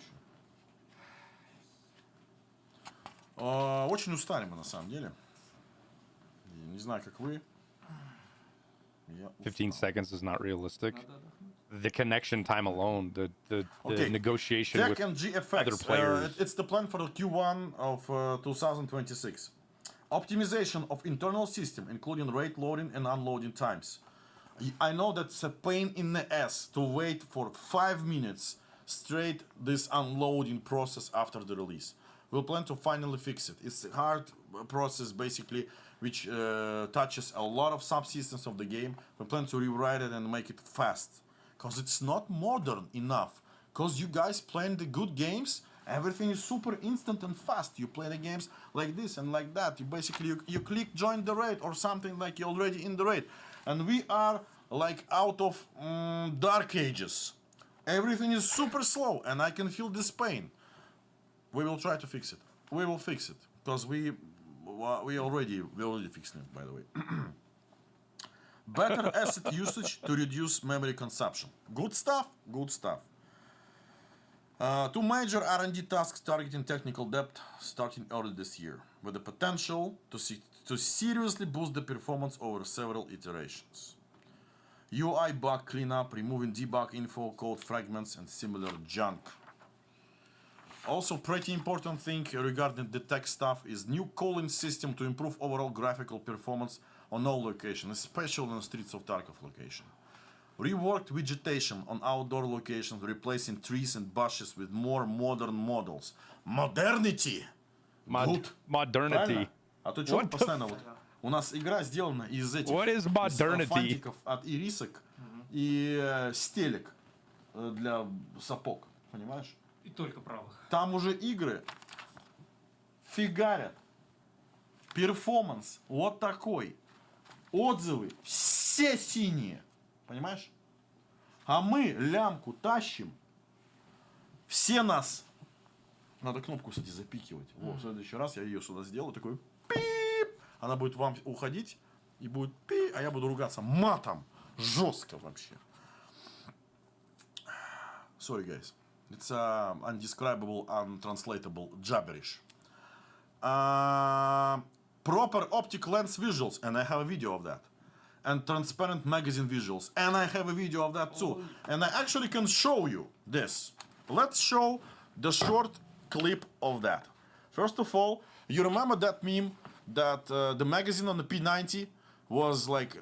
что. Очень устали мы, на самом деле. И не знаю, как вы. Я 15 устал. seconds is not realistic. Надо отдохнуть. The connection time alone, the Okay. negotiation Tech with and other GFX. players. It's the plan for the Q1 of 2026. Optimization of internal system, including rate loading and unloading times. I know that's a pain in the ass to wait for 5 minutes straight this unloading process after the release. We'll plan to finally fix it. It's a hard process basically which touches a lot of subsystems of the game. We plan to rewrite it and make it fast. Because it's not modern enough. Because you guys playing the good games, everything is super instant and fast. You play the games like this and like that. You basically you click join the raid or something like you're already in the raid. And we are like out of dark ages. Everything is super slow and I can feel this pain. We will try to fix it. We will fix it. Because we already fixed it, by the way. Better asset usage to reduce memory consumption. Good stuff, good stuff. 2 major R&D tasks targeting technical depth starting early this year, with the potential to seriously boost the performance over several iterations. UI bug cleanup, removing debug info, code fragments, and similar junk. Also, pretty important thing regarding the tech stuff is new calling system to improve overall graphical performance on all locations, especially on the streets of Tarkov location. Reworked vegetation on outdoor locations, replacing trees and bushes with more modern models. Modernity! Good. Modernity. Правильно? А то что What мы the постоянно вот... У нас игра сделана из этих... What is из modernity? фантиков от ирисок и стелек для сапог. Понимаешь? И только правых. Там уже игры фигарят. Перформанс вот такой. Отзывы все синие. Понимаешь? А мы лямку тащим. Все нас... Надо кнопку, кстати, запикивать. Вот, в следующий раз я ее сюда сделаю. Такой пип. Она будет вам уходить. И будет пи. А я буду ругаться матом. Жестко вообще. Sorry, guys. It's undescribable, untranslatable gibberish. Proper optic lens visuals, and I have a video of that. And transparent magazine visuals, and I have a video of that too. And I actually can show you this. Let's show the short clip of that. First of all, you remember that meme that the magazine on the P90 was like,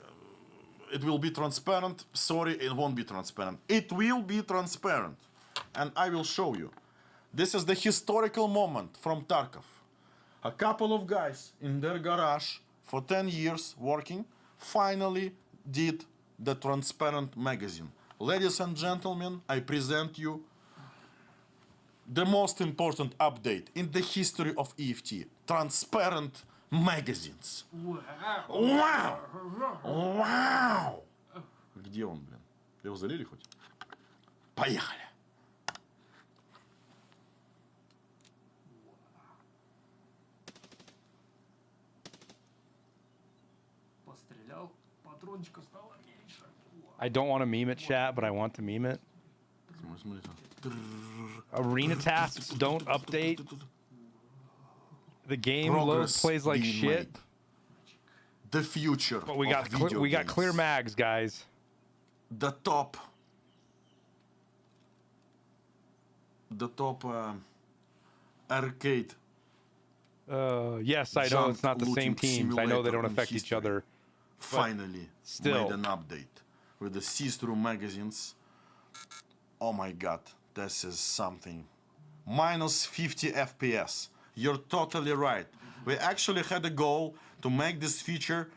it will be transparent. Sorry, it won't be transparent. It will be transparent. And I will show you. This is the historical moment from Tarkov. A couple of guys in their garage for 10 years working finally did the transparent magazine. Ladies and gentlemen, I present you the most important update in the history of EFT. Transparent magazines. Вау! Вау! Где он, блин? Его залили хоть? Поехали! Пострелял, патрончиков стало меньше. I don't want to meme it, chat, but I want to meme it. Смотри, Arena tasks don't update. The game Progress plays like being shit. made. The future But we of got video we got games. clear mags, guys. The top arcade. Yes, I know Junk it's not the same looting teams. I know they simulator don't in affect each history. other. Finally still. made an update with the see-through magazines. Oh my god, this is something. Minus 50 FPS. You're totally right. We actually had a goal to make this feature,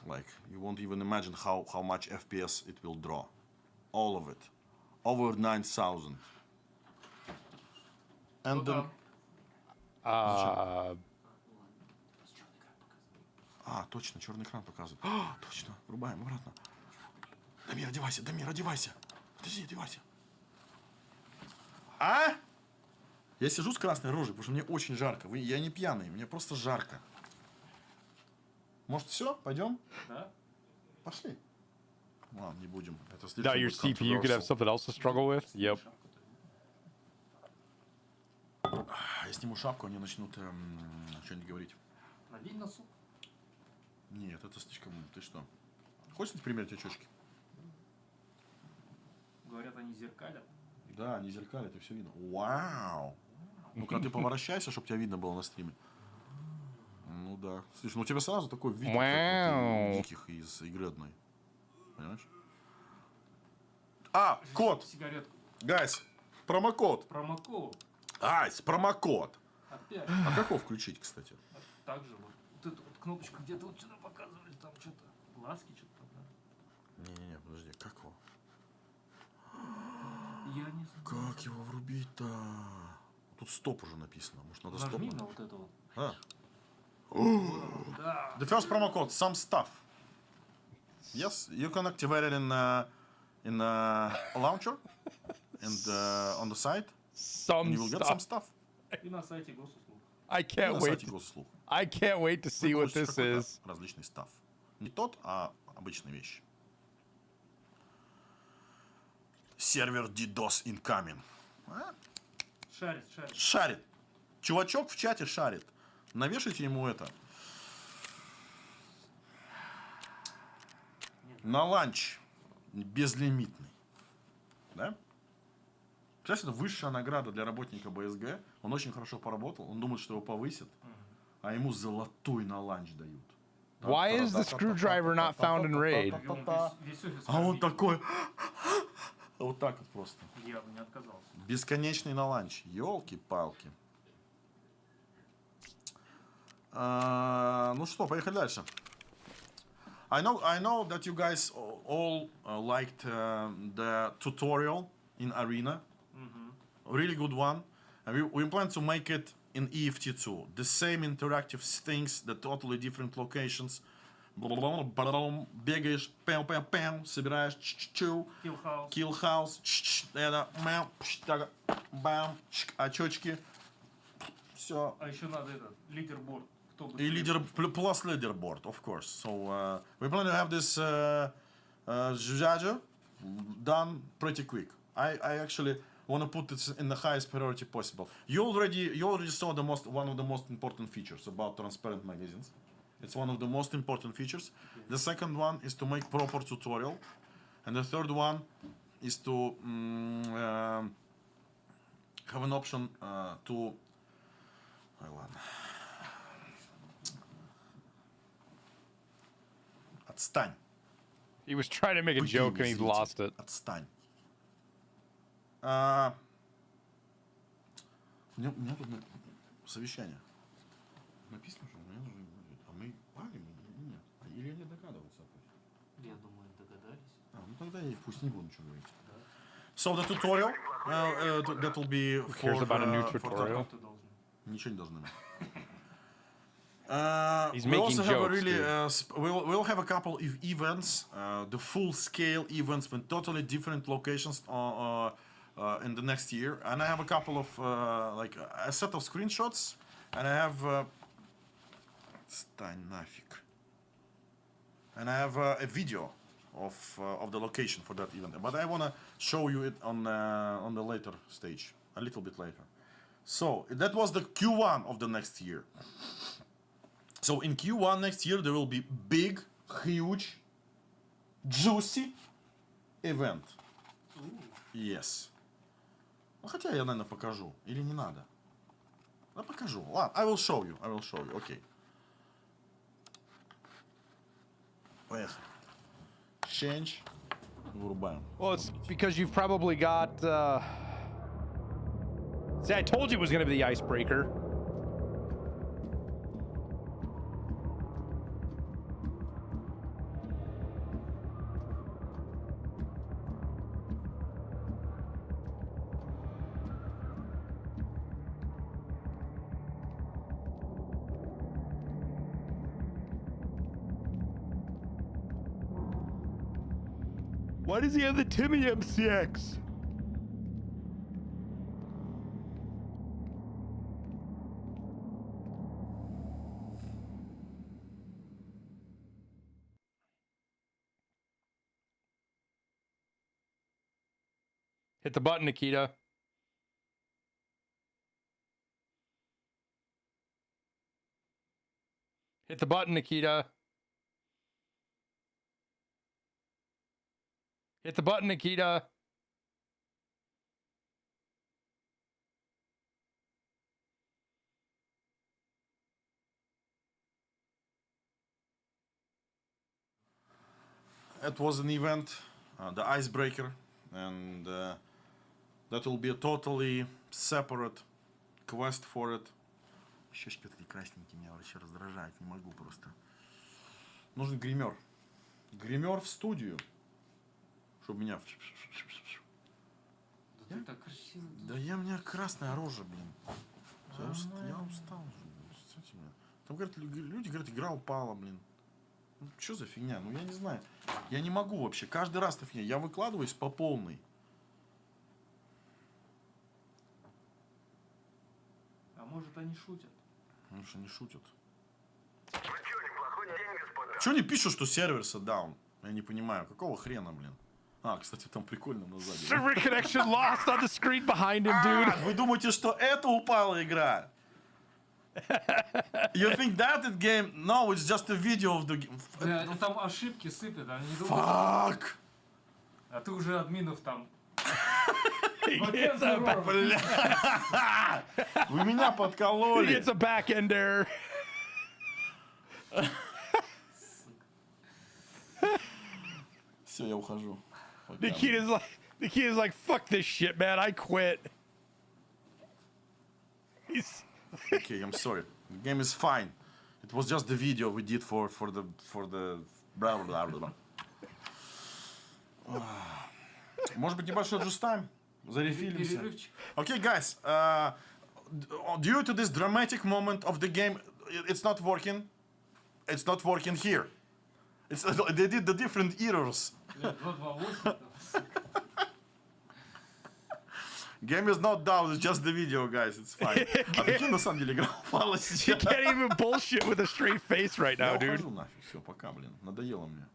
like, you won't even imagine how much FPS it will draw. All of it. Over 9,000. And then... точно, черный экран показывает. Точно, врубаем обратно. Дамир, одевайся, одевайся. Подожди, одевайся. Я сижу с красной рожей, потому что мне очень жарко. Я не пьяный, мне просто жарко. Может, все? Пойдем? Да? Пошли. Ладно, не будем. Это Now слишком your будет CPU could have controversial. something else to struggle with. Yep. Я сниму шапку, они начнут что-нибудь говорить. Надень носок. Нет, это слишком... Ты что? Хочешь примерить очечки? Говорят, они зеркалят. Да, они зеркалят, и все видно. Вау! Ну-ка, ты поворачивайся, чтобы тебя видно было на стриме. Ну да. Слушай, ну у тебя сразу такой вид, как Вау. у диких из игры одной. Понимаешь? А, код! Сигаретку. Гайс, промокод. Промокод. Гайс, промокод. Опять. А как его включить, кстати? Так же вот. Вот эту вот кнопочку где-то вот сюда показывали, там что-то. Глазки что-то там, да? Не-не-не, подожди, как его? Я не знаю. Как его врубить-то? Тут стоп уже написано. Может, надо стоп? Нажми на вот это вот. А. Да. The first promo code, some stuff. Yes, you can activate it in launcher and on the site. Some You will get some stuff. stuff. И на сайте госуслуг. I И can't на wait. сайте госуслуг. I can't wait to see Вы what получите this какой-то is. различный став. Не тот, а обычные вещи. Сервер DDoS incoming. А? Шарит, шарит. Шарит. Чувачок в чате шарит. Навешайте ему это. На ланч. Безлимитный. Да? Представляешь, это высшая награда для работника БСГ. Он очень хорошо поработал. Он думает, что его повысят. А ему золотой на ланч дают. Why is the screwdriver not found in raid? И он весь офис А он кормит. такой... Вот так вот просто. Я бы не отказался. Бесконечный на ланч. Ёлки-палки. Ну что, поехали дальше. I know that you guys all liked the tutorial in Arena. Really good one. And we plan to make it in EFT2. The same interactive things, the totally different locations. Бегаешь, пэм-пэм-пэм, собираешь, чу-чу, Killhouse. киллхаус, это, бам, очечки. Все. А еще надо этот лидерборд. Кто бы И лидер, plus leaderboard, of course. So we plan to have this judge done pretty quick. I actually want to put it in the highest priority possible. You already saw one of the most important features about transparent magazines. It's one of the most important features. The second one is to make proper tutorial, and the third one is to have an option to. Отстань. He was trying to make a joke and he lost it. Отстань. У меня тут совещание. Написано, что мне нужно... А мы палим или нет? Или они догадываются? Я думаю, догадались. Ну тогда я пусть не буду ничего говорить. So the tutorial that will be for... cares about a new for tutorial? Ты должен. Ничего не должны быть. He's we making also have a jokes, really, dude. we'll have a couple of events, the full-scale events with totally different locations in the next year. And I have a couple of, like, a set of screenshots, and I have... Стань нафиг. And I have a video of the location for that event. But I want to show you it on the later stage, a little bit later. So, that was the Q1 of the next year. So in Q1 next year there will be big, huge, juicy event. Yes. Ну хотя я, наверное, покажу. Или не надо? Да покажу. Ладно, I will show you. Okay. Поехали. Change. Вырубаем. Well, it's because you've probably got. See, I told you it was going to be the icebreaker. Why does he have the Timmy MCX? Hit the button, Nikita. Hit the button, Nikita. Hit the button, Nikita. It was an event, the icebreaker, and that will be a totally separate quest for it. Щечки такие красненькие меня вообще раздражают, не могу просто. Нужен гример. Гример в студию, чтобы меня... Да ты так красиво. Да у меня красная рожа, блин. Я устал уже. Там, говорят, люди говорят, игра упала, блин. Ну, что за фигня? Ну, я не знаю. Я не могу вообще. Каждый раз фигня. Я выкладываюсь по полной. А может они шутят? Ну, что не шутят. Чего не пишут, что сервер даун? Я не понимаю. Какого хрена, блин? А, кстати, там прикольно на сзади. Server connection lost on the screen behind him, dude. Вы думаете, что это упала игра? You think that the game? No, it's just a video of the game. Да, там ошибки сыпят, они думают. Fuck! А ты уже админов там. It's a Вы меня подкололи. It's a back end error. Все, я ухожу. Пока. Nikita's like, fuck this shit, man. I quit. He's Okay, I'm sorry. The game is fine. It was just the video we did for the blah blah blah blah. Может быть, небольшой just time? Зарефилимся. Перерывчик. Okay, guys. Due to this dramatic moment of the game, it's not working. It's not working here. They did the different errors. 228. Game is not down, it's just the video, guys. It's fine. А прикинь, на самом деле, игра упала you сейчас. can't even bullshit with a straight face right now, Я dude. ухожу нафиг, все, пока, блин. Надоело мне.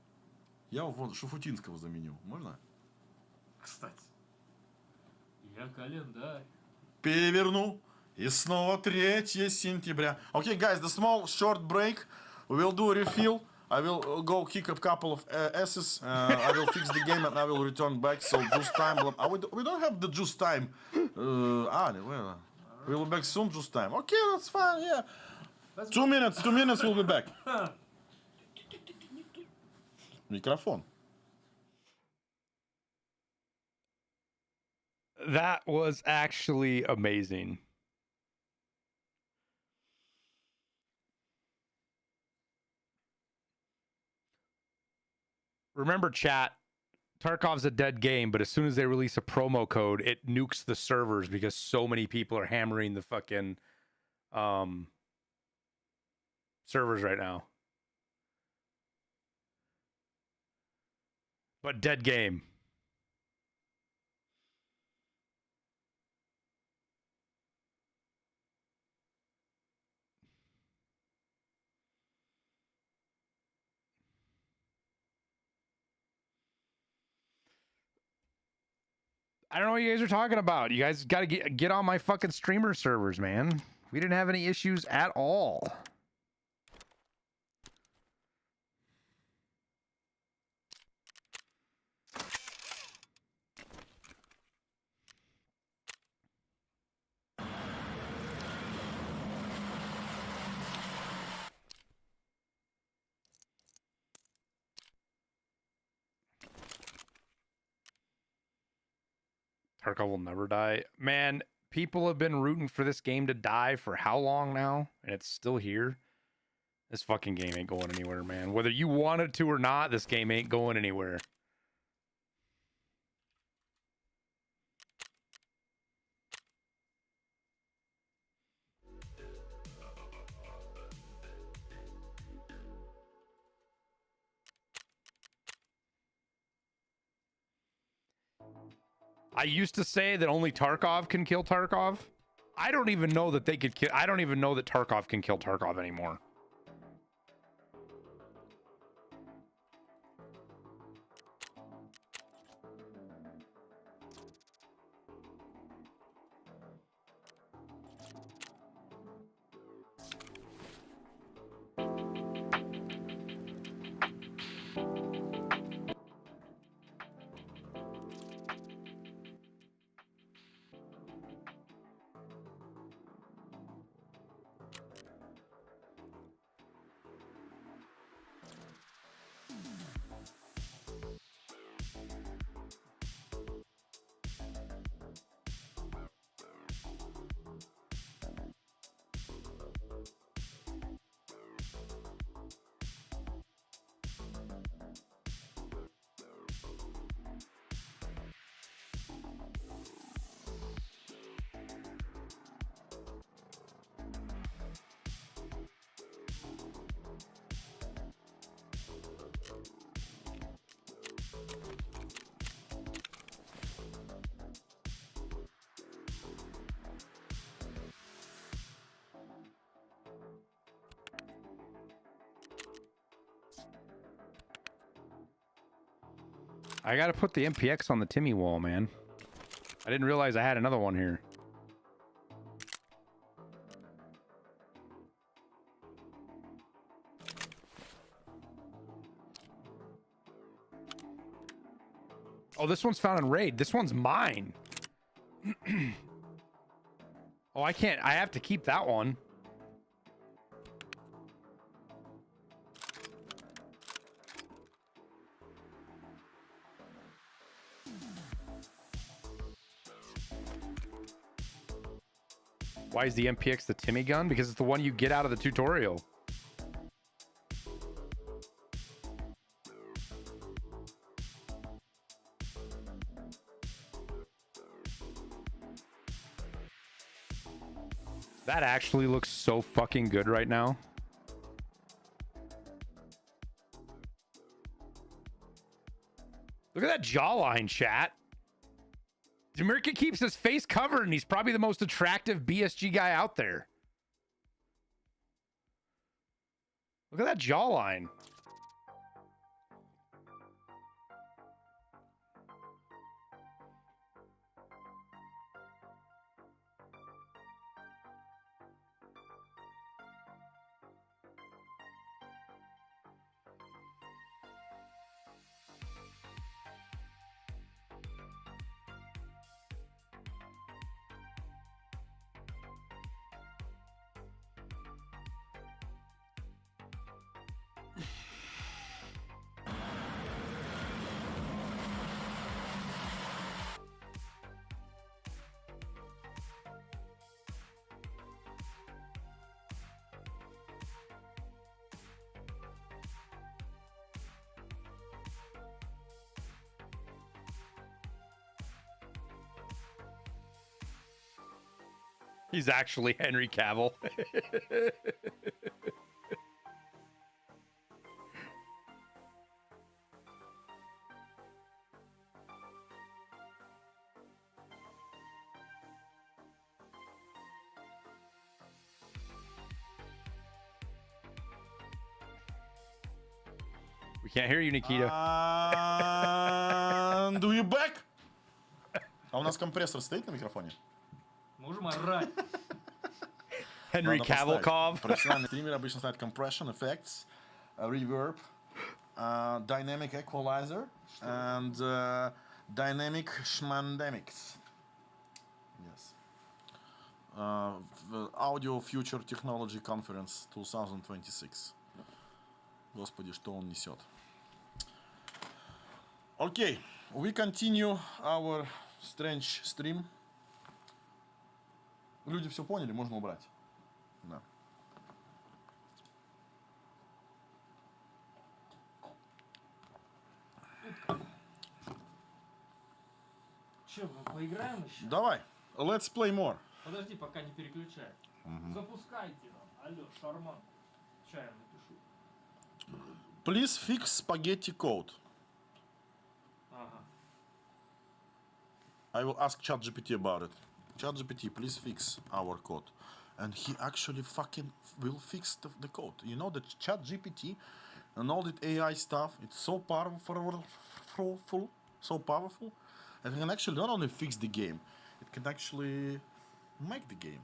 Я вот Шуфутинского заменю. Можно? Кстати. Я календарь. Переверну. И снова 3 сентября. Okay, guys, the small short break. We will do a refill. I will go kick a couple of asses. I will fix the game and I will return back. So juice time. We don't have the juice time. Well, we'll be back soon. Juice time. Okay, that's fine. Yeah. 2 minutes. 2 minutes. We'll be back. Микрофон. That was actually amazing. Remember, chat, Tarkov's a dead game, but as soon as they release a promo code, it nukes the servers because so many people are hammering the fucking servers right now. But dead game. I don't know what you guys are talking about. You guys got to get on my fucking streamer servers, man. We didn't have any issues at all. Tarkov will never die. Man, people have been rooting for this game to die for how long now? And it's still here. This fucking game ain't going anywhere, man. Whether you want it to or not, this game ain't going anywhere. I used to say that only Tarkov can kill Tarkov. I don't even know that they could kill. I don't even know that Tarkov can kill Tarkov anymore. I gotta put the MPX on the Timmy wall, man. I didn't realize I had another one here. Oh, this one's found in raid. This one's mine. Oh, I can't. I have to keep that one. Why is the MPX the Timmy gun? Because it's the one you get out of the tutorial. That actually looks so fucking good right now. Look at that jawline, chat. Demirka keeps his face covered, and he's probably the most attractive BSG guy out there. Look at that jawline. He's actually Henry Cavill. We can't hear you, Nikita. And we back? А у нас компрессор стоит на микрофоне? Можем орать. Henry Cavill. Профессиональные стримеры обычно ставят compression, effects, reverb, dynamic equalizer, and dynamic schmandemics. Yes. Audio Future Technology Conference 2026. Господи, что он несет. Okay, we continue our strange stream. Люди все поняли, можно убрать. Да. Че, поиграем еще? Давай, let's play more. Подожди, пока не переключай. Запускайте нам. Алло, Шарман. Чаем напишу. Please fix spaghetti code. Ага. I will ask ChatGPT about it. ChatGPT, please fix our code. And he actually fucking will fix the code. You know, the ChatGPT and all that AI stuff, it's so powerful, so powerful. And it can actually not only fix the game, it can actually make the game.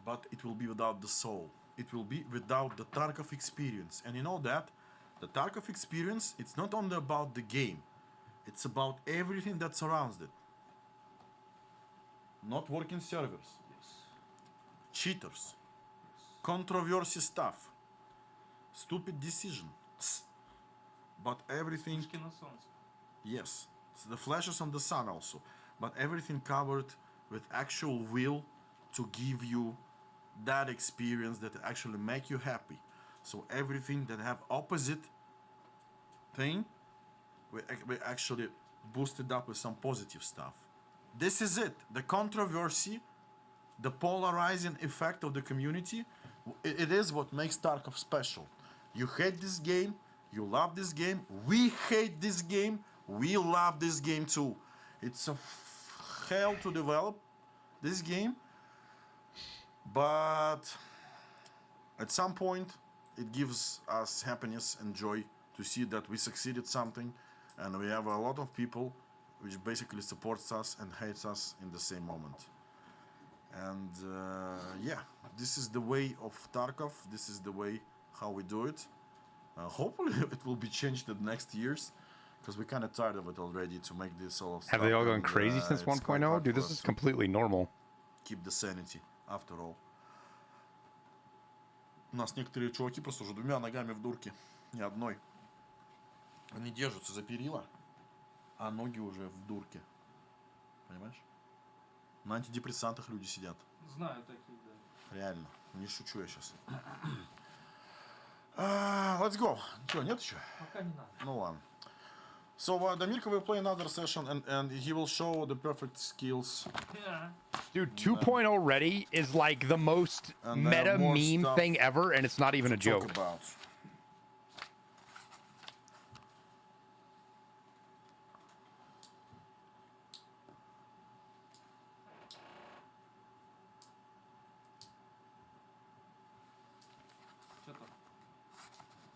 But it will be without the soul. It will be without the Tarkov experience. And you know that the Tarkov experience, it's not only about the game. It's about everything that surrounds it. Not working servers. Yes. Cheaters. Controversy stuff. Stupid decisions. But everything... Вспышки на солнце. Yes. It's the flashes on the sun also. But everything covered with actual will to give you that experience that actually make you happy. So everything that have opposite thing, we actually boosted up with some positive stuff. This is it. The controversy, the polarizing effect of the community, it is what makes Tarkov special. You hate this game, you love this game, we hate this game, we love this game too. It's a hell to develop this game, but at some point it gives us happiness and joy to see that we succeeded something And we have a lot of people which basically supports us and hates us in the same moment. And yeah, this is the way of Tarkov. This is the way how we do it. Hopefully it will be changed in the next years, because we're kind of tired of it already to make this all of stuff. Have they all gone crazy since it's quite 1.0? hard Dude, for this us is to completely normal. keep the sanity after all. У нас некоторые чуваки просто уже двумя ногами в дурке, не одной. Они держатся за перила, а ноги уже в дурке. Понимаешь? На антидепрессантах люди сидят. Знаю таких, да. Реально. Не шучу я сейчас. Let's go. Чё, нет еще? Пока не надо. Ну ладно. So Damirko will play another session and he will show the perfect skills. Yeah. Dude, 2.0 ready is like the most And there meta are more meme stuff thing ever, and it's not even a to talk joke. about. Что там?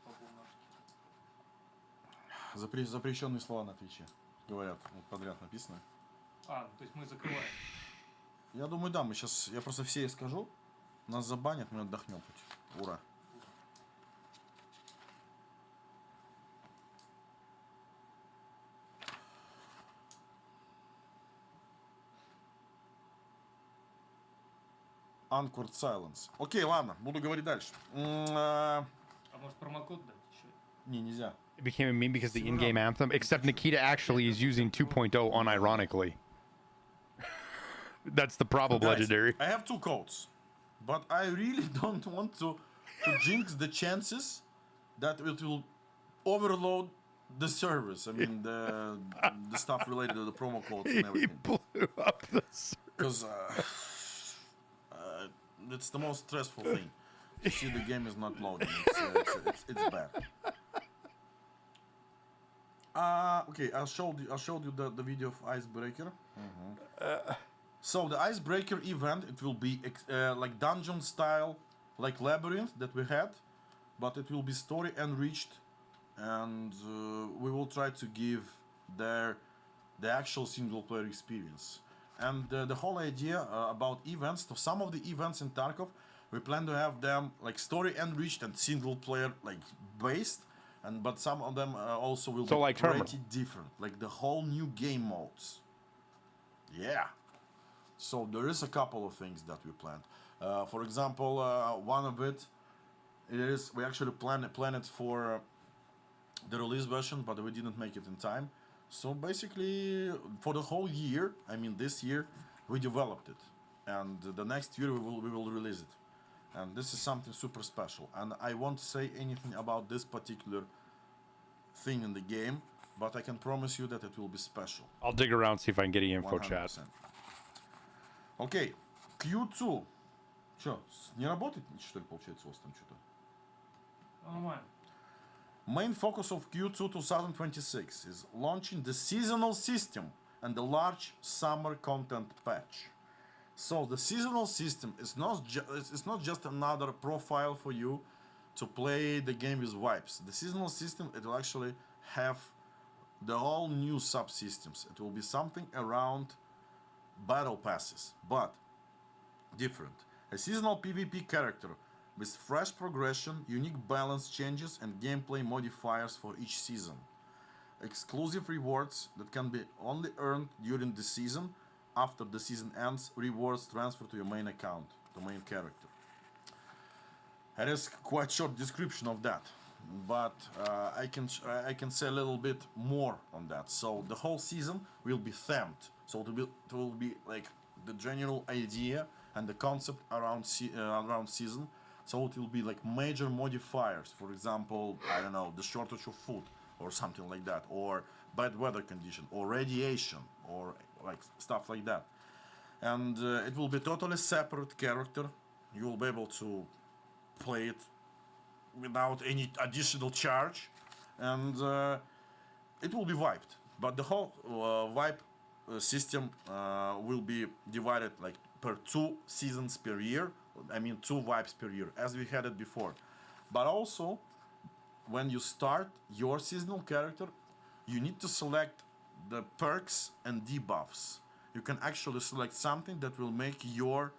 По бумажке. Запрещенные слова на Твиче. Говорят, вот подряд написано. А, то есть мы закрываем. Я думаю, да, мы сейчас... Я просто все скажу. Нас забанят, мы отдохнем хоть. Ура. Anchored silence. Окей, ладно, буду говорить дальше. А может промокод дать еще? Не, нельзя. It became a meme because the in-game anthem, except Nikita actually is using 2.0 unironically. That's the problem, Guys, legendary. I have two codes, but I really don't want to jinx the chances that it will overload the service. I mean, the stuff related to the promo codes and He everything. blew up the server. Because it's the most stressful thing. To see the game is not loading. It's bad. Okay, I'll show you the video of Icebreaker. So the Icebreaker event, it will be like dungeon style, like Labyrinth that we had, but it will be story enriched, and we will try to give the actual single player experience. And the whole idea about events, so some of the events in Tarkov, we plan to have them like story enriched and single player like based, but some of them also will So be like pretty Terminal. different, like the whole new game modes. Yeah. So there is a couple of things that we planned. For example, one of it is we actually planned it for the release version, but we didn't make it in time. So basically, for the whole year, I mean this year, we developed it, and the next year we will release it. And this is something super special. And I won't say anything about this particular thing in the game, but I can promise you that it will be special. I'll dig around, see if I can get any info, 100%. chat. Окей, Q2. Че, не работает, что ли, получается, у вас там что-то? Нормально. Main focus of Q2 2026 is launching the seasonal system and the large summer content patch. So the seasonal system is not just another profile for you to play the game with wipes. The seasonal system, it will actually have the all new subsystems. It will be something around battle passes, but different. A seasonal PvP character with fresh progression, unique balance changes, and gameplay modifiers for each season. Exclusive rewards that can be only earned during the season. After the season ends, rewards transfer to your main account, the main character. It is quite short description of that, but I can say a little bit more on that. So the whole season will be themed. So it will be like the general idea and the concept around season. So it will be like major modifiers. For example, I don't know, the shortage of food or something like that, or bad weather condition, or radiation, or like stuff like that. And it will be totally separate character. You will be able to play it without any additional charge, and it will be wiped. But the whole wipe system will be divided like per 2 seasons per year. I mean 2 wipes per year, as we had it before. But also, when you start your seasonal character, you need to select the perks and debuffs. You can actually select something that will make your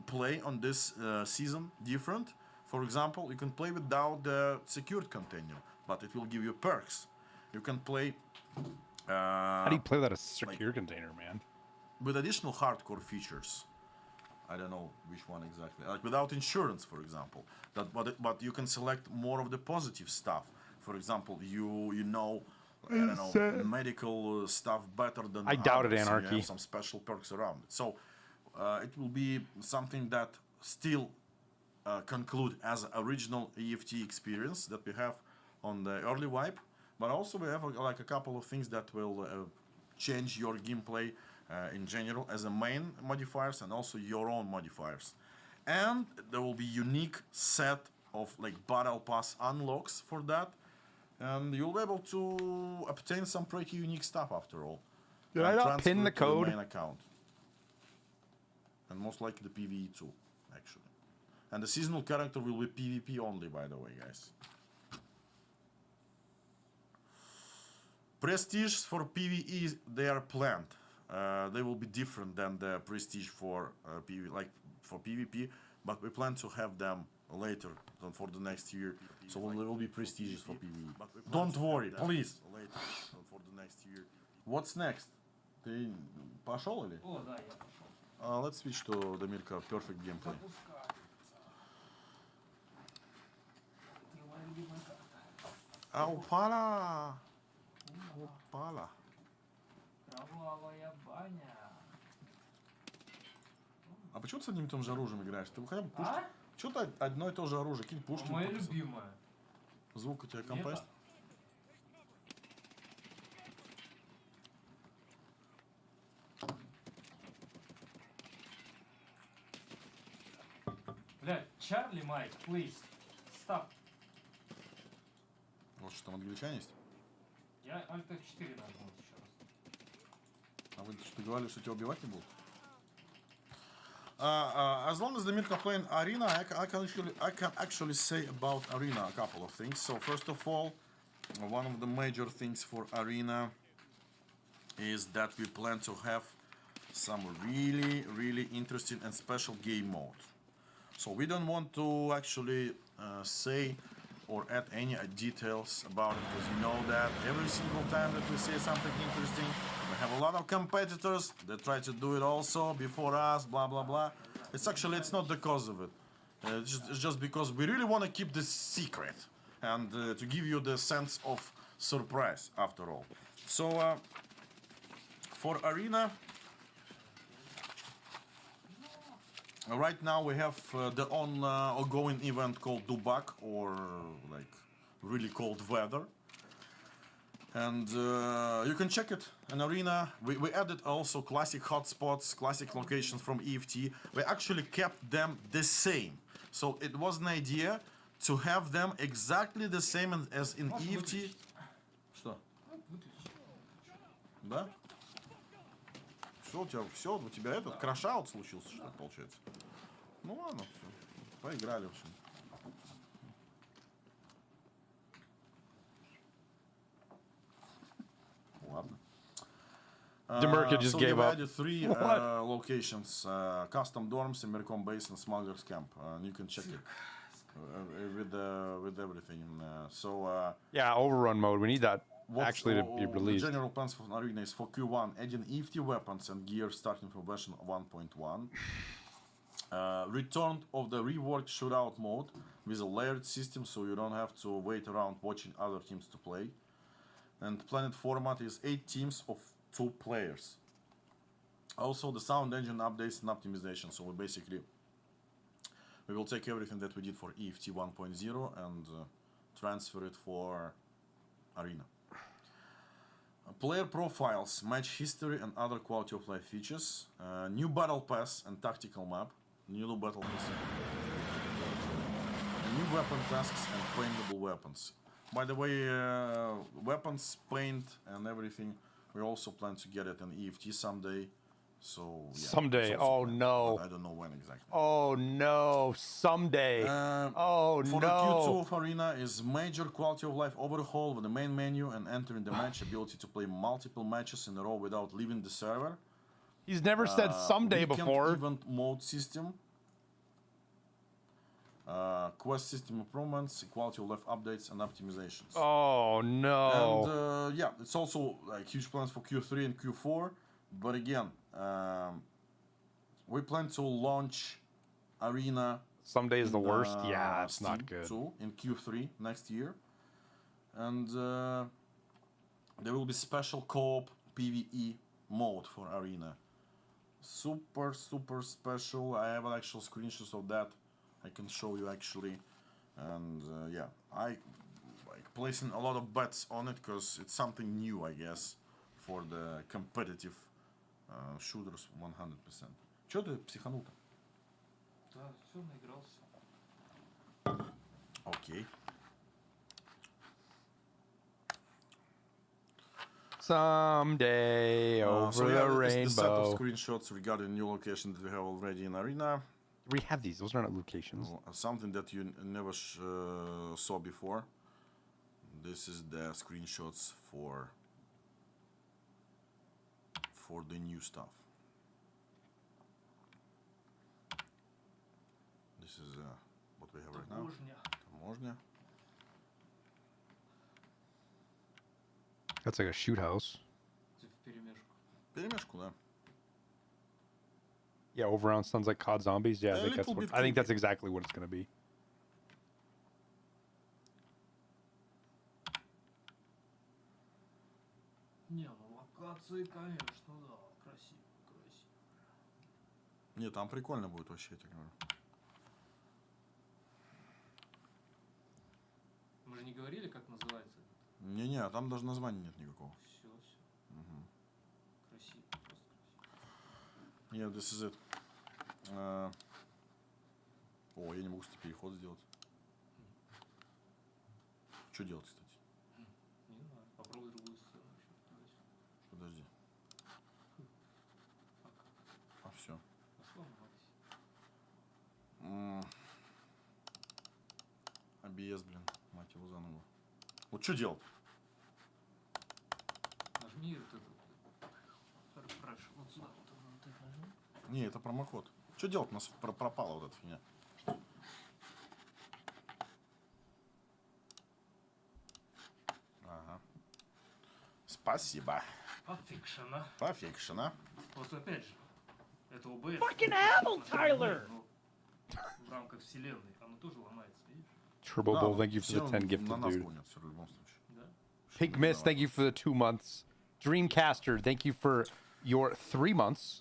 play on this season different. For example, you can play without the secured container, but it will give you perks. You can play How do you play that a secure container, man? with additional hardcore features. I don't know which one exactly. Like without insurance, for example. But you can select more of the positive stuff. For example, you know, I don't know, medical stuff better than I doubt it, others, so you Anarchy. have some special perks around it. So it will be something that still conclude as original EFT experience that we have on the early wipe, but also we have like a couple of things that will change your gameplay in general as a main modifiers and also your own modifiers. And there will be unique set of like battle pass unlocks for that, and you'll be able to obtain some pretty unique stuff after all. Did I And not transfer pin the it to code? main account. And most likely the PvE too, actually. And the seasonal character will be PvP only, by the way, guys. Prestige for PvE, they are planned. They will be different than the prestige for like for PvP, but we plan to have them later than for the next year. So there will be prestiges for PvE. Don't worry, please. Later than for the next year. What's next? Ты пошел или? О, да, я пошел. Let's switch to the Mirka perfect gameplay. Запускай. Это моя любимая карта. Опала! Опала! Кровавая баня. А почему ты с одним и тем же оружием играешь? Ты хотя бы пушки... А? Что-то одно и то же оружие, кинь пушки. Моя любимая. Звук у тебя компрессор. Это? Блядь, Чарли, Майк, please, stop. Вот что там англичане есть? Я Alt F4 нажму еще раз. А вы что говорили, что тебя убивать не будут? As long as the Mirka playing Arena, I can actually say about Arena a couple of things. So first of all, one of the major things for Arena is that we plan to have some really interesting and special game mode. So we don't want to actually say or add any details about it, because you know that every single time that we say something interesting, we have a lot of competitors that try to do it also before us, blah blah blah. It's not the cause of it. It's just because we really want to keep this secret and to give you the sense of surprise after all. So for Arena, right now we have the ongoing event called Dubak, or like really cold weather. And you can check it in Arena. We added also classic hotspots, classic locations from EFT. We actually kept them the same. So it was an idea to have them exactly the same as in EFT. Что? Да? Что у тебя? Все, у тебя этот крашаут случился, что ли, получается? Ну ладно, все. Поиграли, в общем. Ладно. Demirka just so gave we up. added 3 locations: custom dorms, American base, and smugglers camp. You can check it with everything. Yeah, overrun mode. We need that actually to be The released. general plans for Arena is for Q1 adding EFT weapons and gear starting from version 1.1. Return of the reworked shootout mode with a layered system, so you don't have to wait around watching other teams to play. And planet format is 8 teams of 2 players. Also the sound engine updates and optimization, so we will take everything that we did for EFT 1.0 and transfer it for Arena. Player profiles, match history and other quality of life features, new battle pass and tactical map, new battle pass, new weapon tasks and paintable weapons. By the way, weapons, paint and everything, we also plan to get it in EFT someday. So yeah, Someday. it's also Oh, planned, no. but I don't know when exactly. Oh no, someday. Oh For the Q2 no. of Arena is major quality of life overhaul with the main menu and entering the match, ability to play multiple matches in a row without leaving the server. He's never said someday Weekend before. event mode system. Quest system improvements, quality of life updates and optimizations. Oh no. And yeah, it's also like huge plans for Q3 and Q4. But again, we plan to launch Arena. Someday is the worst. Yeah, that's Steam not good. too, in Q3 next year. And there will be special co-op PvE mode for Arena. Super special. I have actual screenshots of that. I can show you actually. And yeah, I like placing a lot of bets on it because it's something new, I guess, for the competitive shooters 100%. Чё ты психанул-то? Да, все, наигрался. Окей. Someday over So the yeah, it's the set of rainbow. screenshots regarding new location that we have already in Arena. We have these. Those are not locations. Something that you never saw before. This is the screenshots for the new stuff. This is what we have right now. Таможня. That's like a shoot house. Вперемешку. Перемешку, да. Yeah, overround sounds like COD zombies. Yeah, A I think that's little what, bit I think that's creepy. exactly what it's gonna be. Не, ну локации, конечно, да, красиво. Не, там прикольно будет вообще, я тебе говорю. Мы же не говорили, как называется этот? Не-не, там даже названия нет никакого. Все. Красиво, просто красиво. Yeah, this is it. О, я не могу переход сделать. Что делать, кстати? Не знаю, попробуй другую сцену еще. Подожди. А все. Сломалась. ABS, блин, мать его за ногу. Вот что делать? Нажми вот это. Refresh. Вот сюда. Вот это нажми. Не, это промокод. Что делать? У нас пропала вот эта фигня. Ага. Спасибо. Пофикшена. Пофикшена. Вот опять же. Это ОБС. Fucking hell, Tyler! В рамках вселенной. Оно тоже ломается, видишь? Turbo Bull, thank you for все the 10 gifted, на нас dude. гонят все в любом случае. Да? Pink Mist, thank you for the 2 months. Dreamcaster, thank you for your 3 months.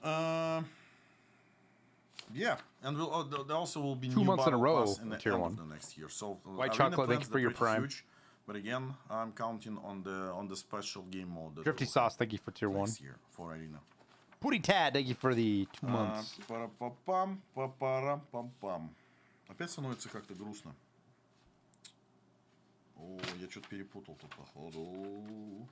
Yeah, and there also will be 2 new months in a battle row pass in the tier end 1. of the next year. So White arena Chocolate, thank plans you for are your pretty Prime. huge, but again, I'm counting on the special game mode. That Drifty we'll Sauce, have thank you for tier 1. next year for arena. Pooty Tad, thank you for the 2 months. Пара-па-пам, па-парам-пам-пам. Опять становится как-то грустно. О, я что-то перепутал тут, походу.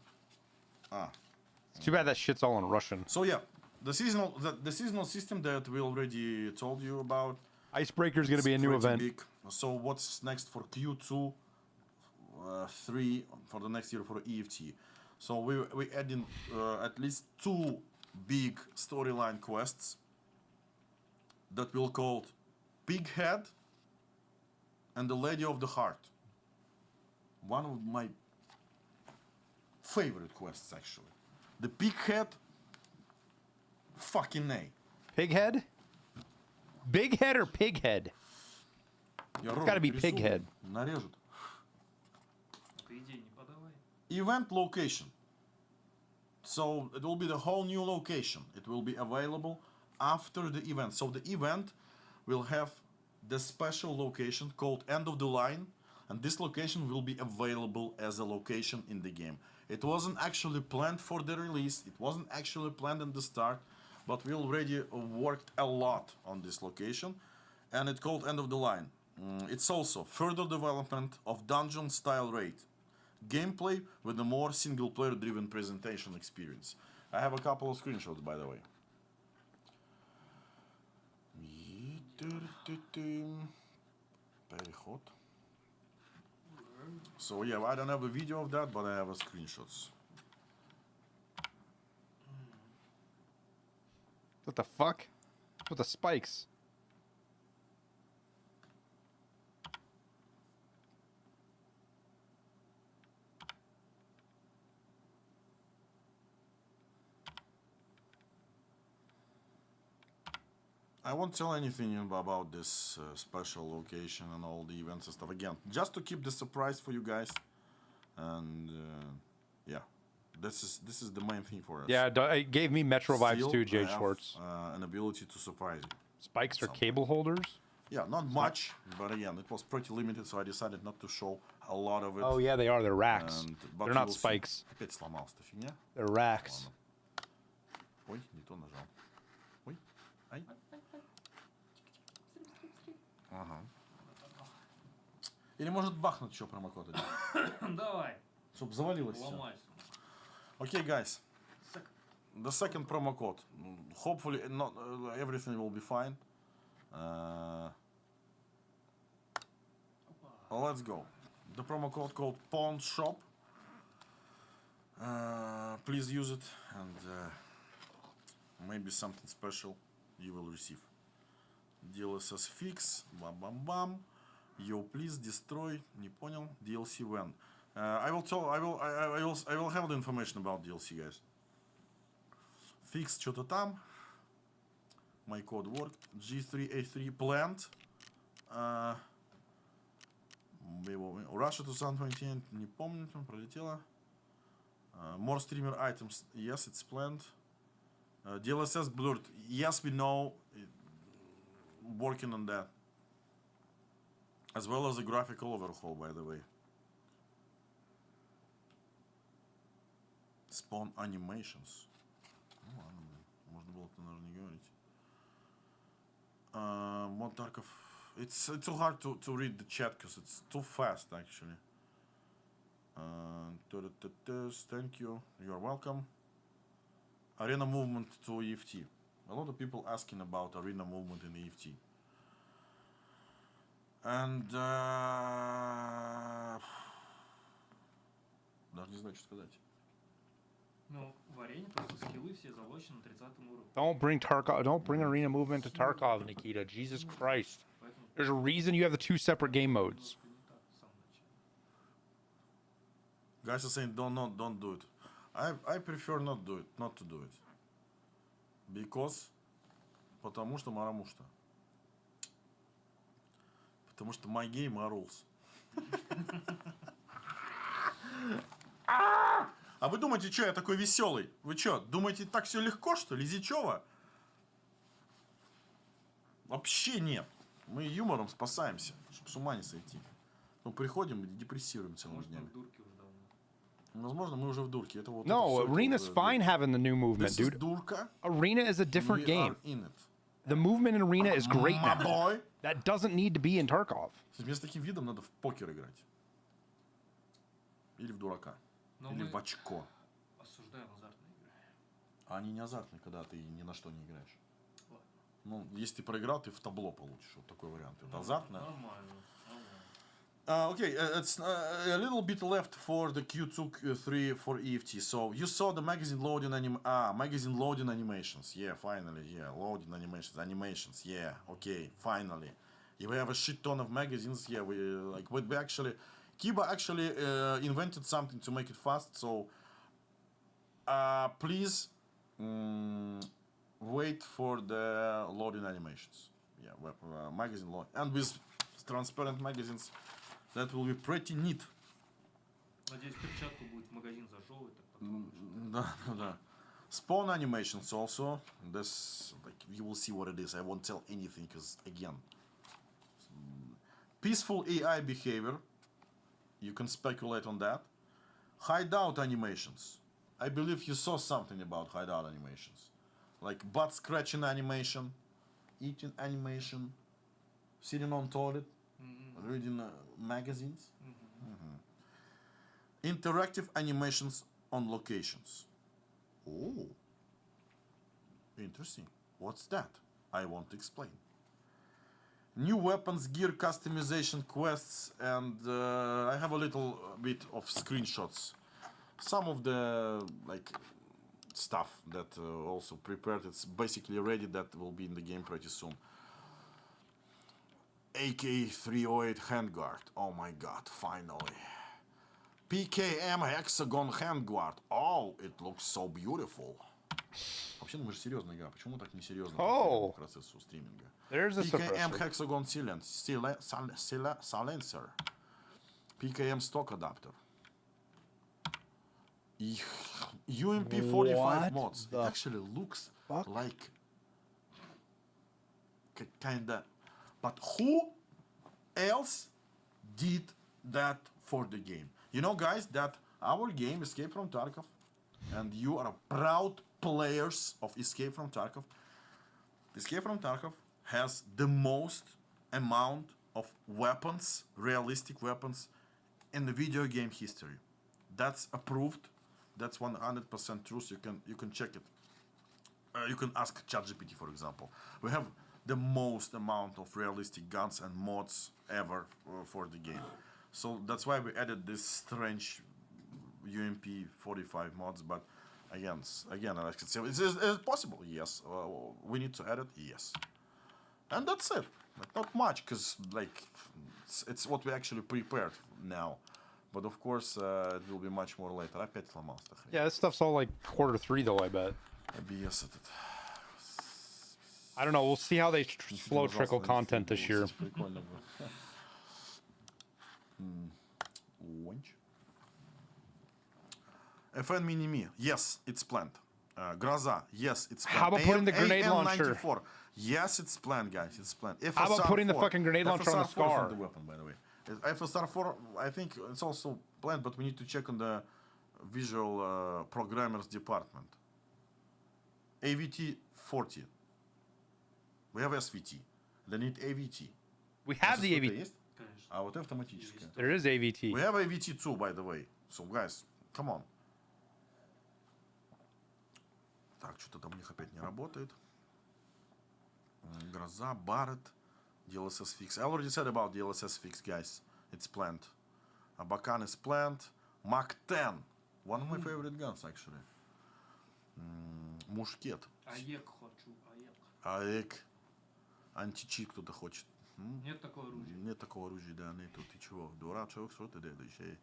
It's too bad that shit's all in Russian. So yeah, the seasonal system that we already told you about. Icebreaker is going to be a It's new pretty event. big. So what's next for Q2, 3 for the next year for EFT? So we adding at least 2 big storyline quests that will called Pighead and the Lady of the Heart. One of my favorite quests actually. The Pighead, fucking A. Pighead? Big head or pig head? Я It's gotta be ролик рисую, Pighead. нарежут. Ты идей не подавай. Event location. So it will be the whole new location. It will be available after the event. So the event will have the special location called End of the Line, and this location will be available as a location in the game. It wasn't actually planned for the release. It wasn't actually planned in the start, but we already worked a lot on this location, and it's called End of the Line. It's also further development of dungeon style raid. Gameplay with a more single player driven presentation experience. I have a couple of screenshots, by the way. Переход. So yeah, I don't have a video of that, but I have a screenshots. What the fuck? With the spikes. I won't tell anything about this special location and all the events and stuff. Again, just to keep the surprise for you guys. And yeah, this is the main thing for us. Yeah, it gave me Metro vibes Still, too, Jade I have, Schwartz. an ability to surprise you. Spikes or cable holders? Yeah, not much, but again, it was pretty limited, so I decided not to show a lot of it. Oh yeah, they are. They're racks. But They're you not will see. spikes. Опять сломалась эта фигня. They're racks. Ой, не то нажал. Ой, ай. Ага. Или может бахнуть еще промокод один? Давай. Чтобы завалилось все. Ломайся. Okay, guys. The second promo code. Hopefully, not everything will be fine. Let's go. The promo code called Pawn Shop. Please use it, and maybe something special you will receive. DLSS fix. Bam. Yo, please destroy. Не понял. DLC when. I will have the information about DLC, guys. Fix что-то там. My code worked. G3A3 planned. Russia 2028, не помню, там пролетело. More streamer items. Yes, it's planned. DLSS blurred. Yes, we know. Working on that. As well as a graphical overhaul, by the way. Spawn animations. Ну ладно, блин. Можно было это, наверное, не говорить. From Tarkov. It's too hard to read the chat because it's too fast, actually. Thank you. You're welcome. Arena movement to EFT. A lot of people asking about arena movement in EFT. And даже не знаю, что сказать. Ну, в арене просто скиллы все залочены на 30 уровне. Don't bring arena movement to Tarkov, Nikita. Jesus Christ. There's a reason you have the two separate game modes. Guys are saying don't do it. I prefer not to do it. Because потому что марамушта. Потому что my game are rules. А вы думаете, что я такой веселый? Вы что, думаете, так все легко, что ли? Лизичева? Вообще нет. Мы юмором спасаемся, чтобы с ума не сойти. Ну, приходим и депрессируем целыми днями. Возможно, мы уже в дурке. Это вот No, Arena's fine having the new movement, dude. Дурка. Arena is a different game. In it. The movement in Arena is great My now. boy. That doesn't need to be in Tarkov. Мне с таким видом надо в покер играть. Или в дурака. Или в очко. Осуждаем азартные игры. А они не азартные, когда ты ни на что не играешь. Ну, если ты проиграл, ты в табло получишь. Вот такой вариант. Это азартно. Нормально. Okay, it's a little bit left for the Q2-3 for EFT. So you saw the magazine loading animations. Yeah, finally. Yeah, loading animations. Yeah, okay, finally. If we have a shit ton of magazines, yeah, we actually Kiba actually invented something to make it fast. So please wait for the loading animations. Yeah, magazine load, and with transparent magazines. That will be pretty neat. Надеюсь, перчатку будет в магазин зажевывать, так потом. Да. Spawn animations also. This, like, you will see what it is. I won't tell anything because, again, peaceful AI behavior. You can speculate on that. Hideout animations. I believe you saw something about hideout animations, like butt scratching animation, eating animation, sitting on toilet. Reading magazines. Interactive animations on locations. Oh, interesting. What's that? I want to explain. New weapons, gear customization quests, and I have a little bit of screenshots. Some of the like stuff that also prepared. It's basically ready. That will be in the game pretty soon. AK-308 handguard. Oh my god! Finally. PKM hexagon handguard. Oh, it looks so beautiful. Вообще, мы же серьезная игра. Почему так несерьезно к процессу стриминга? There's a PKM suppressor. hexagon silencer. PKM stock adapter. UMP 45 mods. It actually looks like kinda. But who else did that for the game? You know, guys, that our game Escape from Tarkov, and you are proud players of Escape from Tarkov. Escape from Tarkov has the most amount of weapons, realistic weapons, in the video game history. That's approved. That's 100% truth. You can check it. You can ask ChatGPT, for example. We have the most amount of realistic guns and mods ever for the game. So that's why we added this strange UMP 45 mods. But again, I can say, is it possible? Yes. We need to add it. Yes. And that's it. Like, not much, because like it's what we actually prepared now. But of course, it will be much more later. Опять сломался. Yeah, this stuff's all like Q3 though, I bet. ABS этот. I don't know. We'll see how they slow trickle content this year. Прикольно будет. FN Mini-Me, yes, it's planned. Groza, yes, it's planned. How about putting the grenade launcher? AN-94, yes, it's planned, guys, it's planned. How about putting the fucking grenade launcher on the FSR 4 is Scar? not the weapon, by the way. FSR 4, I think it's also planned, but we need to check on the visual programmers department. AVT 40. We have SVT. They need AVT. We have the AVT. Есть? А вот автоматическая. There is AVT. We have AVT too, by the way. So, guys, come on. Так, что-то там у них опять не работает. Гроза, Барретт, DLSS fix. I already said about DLSS fix, guys. It's planned. Abakan is planned. Mach 10. One of my favorite guns, actually. Мушкет. АЕК хочу, АЕК. АЭК. Античит кто-то хочет. Нет такого оружия. Нет такого оружия, да, нету. Ты чего? Дурачок, что ты делаешь?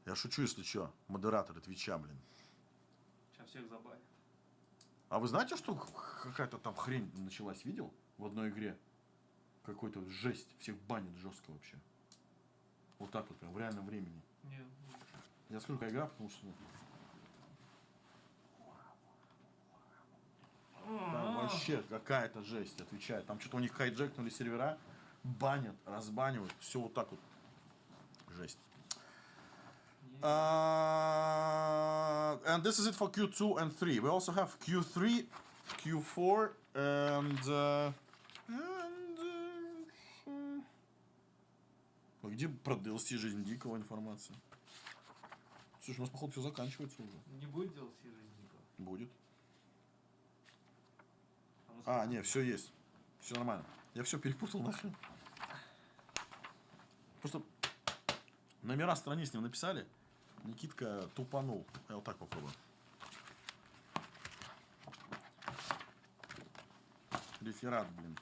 Я шучу, если что. Модератор Твича, блин. Сейчас всех забавят. А вы знаете, что какая-то там хрень началась, видел? В одной игре. Какой-то жесть. Всех банит жестко вообще. Вот так вот, прям в реальном времени. Нет. Я скажу, какая игра, потому что... Там вообще какая-то жесть, отвечаю. Там что-то у них хайджекнули сервера, банят, разбанивают. Все вот так вот. Жесть. And this is it for Q2 and 3. We also have Q3, Q4, and где про DLC Жизнь Дикого информация? Слушай, у нас, походу, все заканчивается уже. Не будет делать все жизни никого. Будет. А, не, все есть. Все нормально. Я все перепутал нахрен. Просто номера страниц не написали. Никитка тупанул. Я вот так попробую. Реферат, блин.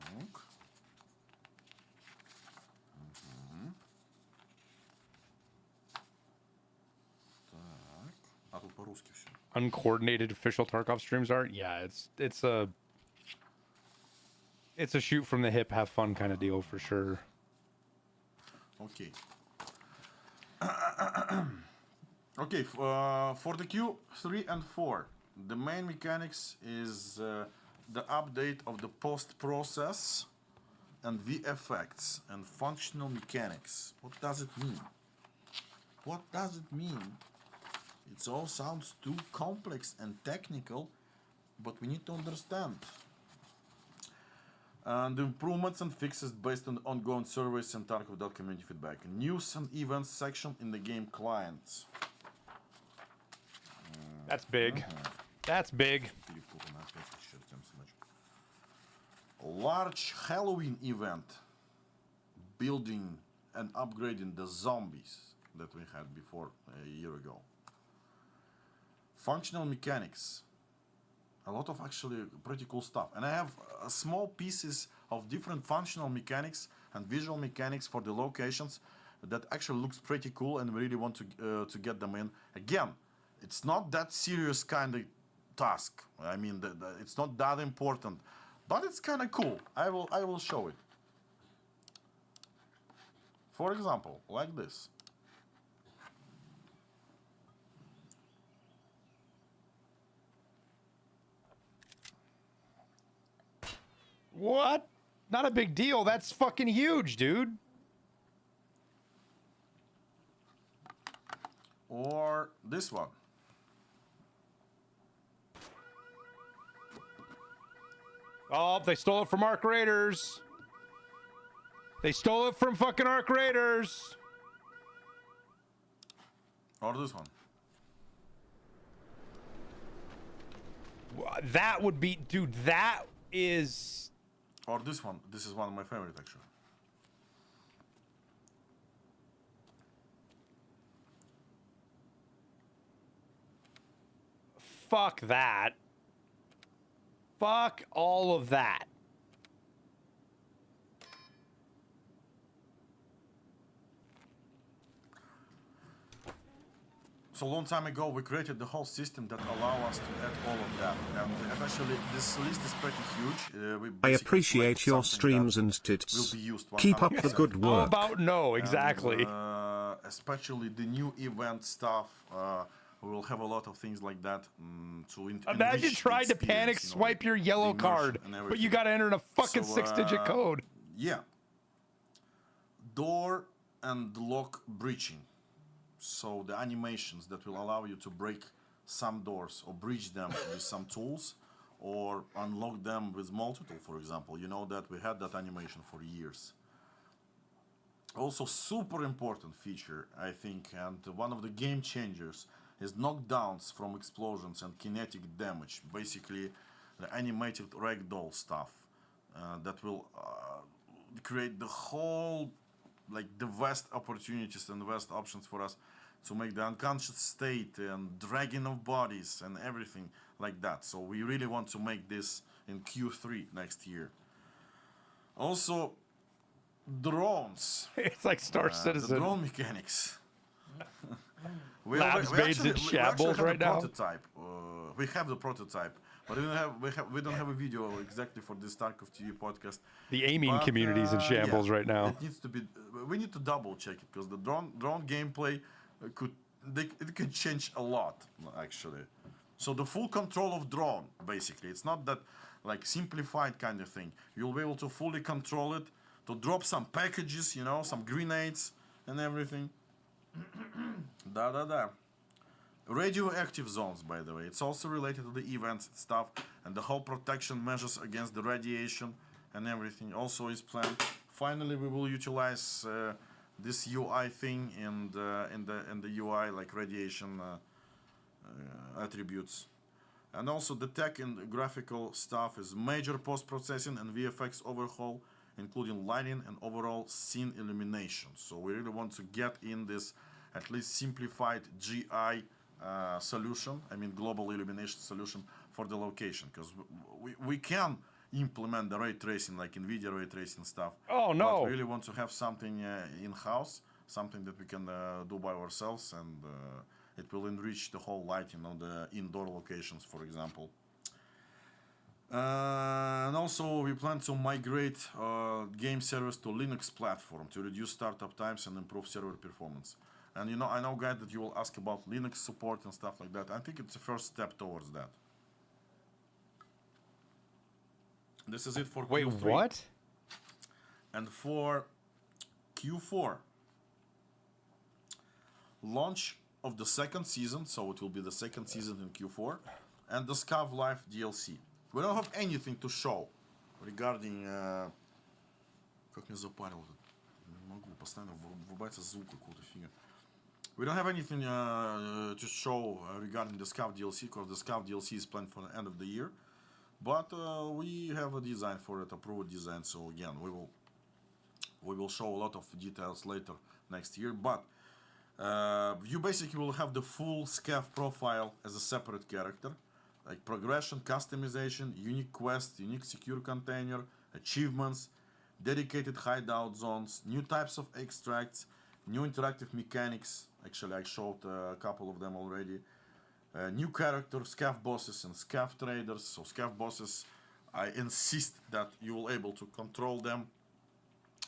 Так. Так. А тут по-русски все. Uncoordinated official Tarkov streams are? Yeah, it's a shoot from the hip, have fun kind of deal for sure. Okay. Okay, for the Q3 and 4, the main mechanics is the update of the post-process and VFX and functional mechanics. What does it mean? What does it mean? It all sounds too complex and technical, but we need to understand. And improvements and fixes based on ongoing surveys and Tarkov community feedback. News and events section in the game client. That's big. That's big. Large Halloween event, building and upgrading the zombies that we had before a year ago. Functional mechanics, a lot of actually pretty cool stuff, and I have small pieces of different functional mechanics and visual mechanics for the locations that actually looks pretty cool, and we really want to get them in. Again, it's not that serious kind of task. I mean, it's not that important, but it's kind of cool. I will show it. For example, like this. What? Not a big deal. That's fucking huge, dude. Or this one. Oh, they stole it from Arc Raiders. They stole it from fucking Arc Raiders. Or this one. That would be, dude, that is... Or this one. This is one of my favorite, actually. Fuck that. Fuck all of that. So a long time ago, we created the whole system that allow us to add all of that. And actually, this list is pretty huge. I appreciate your streams and tits. Keep up the good How work. about no, exactly. And, especially the new event stuff. We will have a lot of things like that to Imagine enrich trying the to panic experience, swipe your yellow the card, immersion and but you everything. gotta enter in a fucking So, 6-digit code. Yeah. Door and lock breaching. So the animations that will allow you to break some doors or breach them with some tools or unlock them with multi-tool, for example. You know that we had that animation for years. Also, super important feature, I think, and one of the game changers is knockdowns from explosions and kinetic damage. Basically, the animated ragdoll stuff that will create the whole, like the vast opportunities and vast options for us to make the unconscious state and dragging of bodies and everything like that. So we really want to make this in Q3 next year. Also, drones. It's like Star The Citizen. drone mechanics. Labs made in shambles right now. Prototype. We have the prototype, but we don't have a video exactly for this Tarkov TV podcast. The aiming But, community's in shambles yeah, right now. It needs to be. We need to double check it because the drone gameplay it could change a lot actually. So the full control of drone, basically, it's not that like simplified kind of thing. You'll be able to fully control it, to drop some packages, you know, some grenades and everything. Radioactive zones, by the way, it's also related to the events and stuff, and the whole protection measures against the radiation and everything also is planned. Finally, we will utilize this UI thing in the UI, like radiation attributes. And also the tech and graphical stuff is major post-processing and VFX overhaul, including lighting and overall scene illumination. So we really want to get in this at least simplified GI solution, I mean global illumination solution for the location, because we can implement the ray tracing like NVIDIA ray tracing stuff. Oh no! But we really want to have something in-house, something that we can do by ourselves, and it will enrich the whole lighting on the indoor locations, for example. And also we plan to migrate game servers to Linux platform to reduce startup times and improve server performance. And you know, I know, guys, that you will ask about Linux support and stuff like that. I think it's the first step towards that. This is it for Wait, Q3. what? And for Q4, launch of the second season, so it will be the second season in Q4, and the Scav Life DLC. We don't have anything to show regarding... Как меня запарил этот? Не могу, постоянно врубается звук какого-то фига. We don't have anything to show regarding the Scav DLC, because the Scav DLC is planned for the end of the year. But we have a design for it, approved design. So again, we will show a lot of details later next year. But you basically will have the full SCAF profile as a separate character, like progression, customization, unique quest, unique secure container, achievements, dedicated hideout zones, new types of extracts, new interactive mechanics. Actually, I showed a couple of them already. New characters, SCAF bosses and SCAF traders. So SCAF bosses, I insist that you will able to control them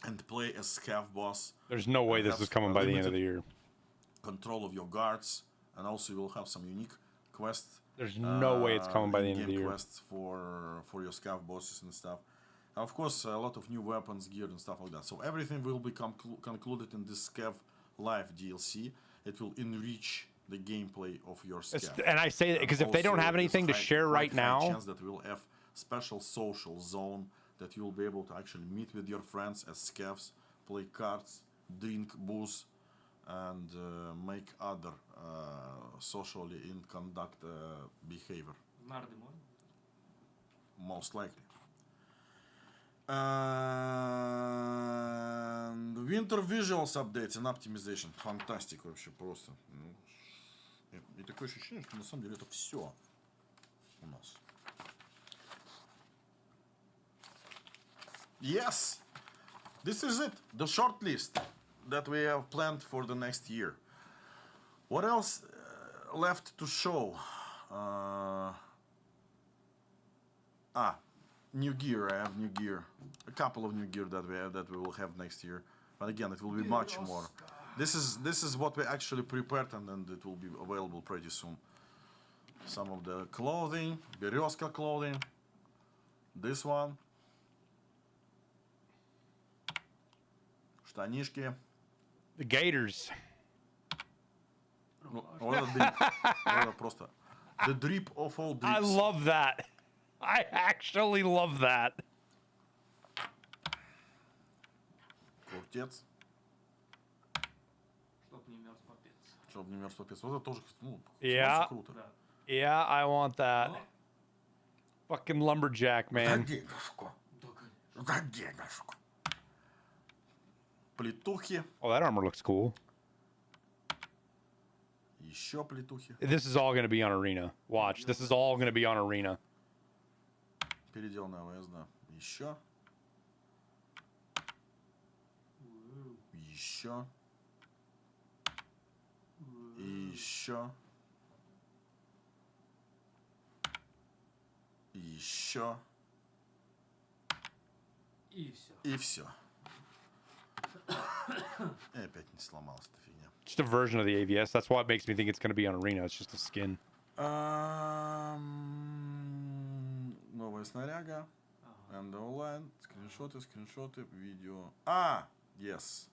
and play as SCAF boss. There's no way this is coming by the end of the year. Control of your guards, and also you will have some unique quests. There's no way it's coming by the end of the year. Quests for your SCAF bosses and stuff. And of course, a lot of new weapons, gear, and stuff like that. So everything will be concluded in this SCAF Live DLC. It will enrich the gameplay of your SCAF. And I say that because if they don't have anything to share right now, chance that we'll have special social zone that you'll be able to actually meet with your friends as SCAFs, play cards, drink booze, and make other socially in conduct behavior. Most likely. And Winter Visuals updates and optimization. Фантастика вообще просто. И такое ощущение, что на самом деле это все у нас. Yes! This is it. The short list that we have planned for the next year. What else left to show? New gear. I have new gear. A couple of new gear that we will have next year. But again, it will be much more. This is what we actually prepared, and then it will be available pretty soon. Some of the clothing, Berezka clothing. This one. Штанишки. The Gators. Просто the drip of all drips. I love that. I actually love that. Крутец. Чтоб не мерз попец. Вот это тоже, Yeah. круто. Yeah, I want that. Fucking lumberjack, man. За денежку. Плетухи. Oh, that armor looks cool. Еще плетухи. This is all going to be on Arena. Watch. This is all going to be on Arena. Переделанная АВС, да. Еще. Еще. И еще. И еще. И все. И все. И опять не сломалась эта фигня. Just a version of the AVS. That's why it makes me think it's going to be on Arena. It's just a skin. Новая снаряга. And online. Скриншоты, видео. Yes.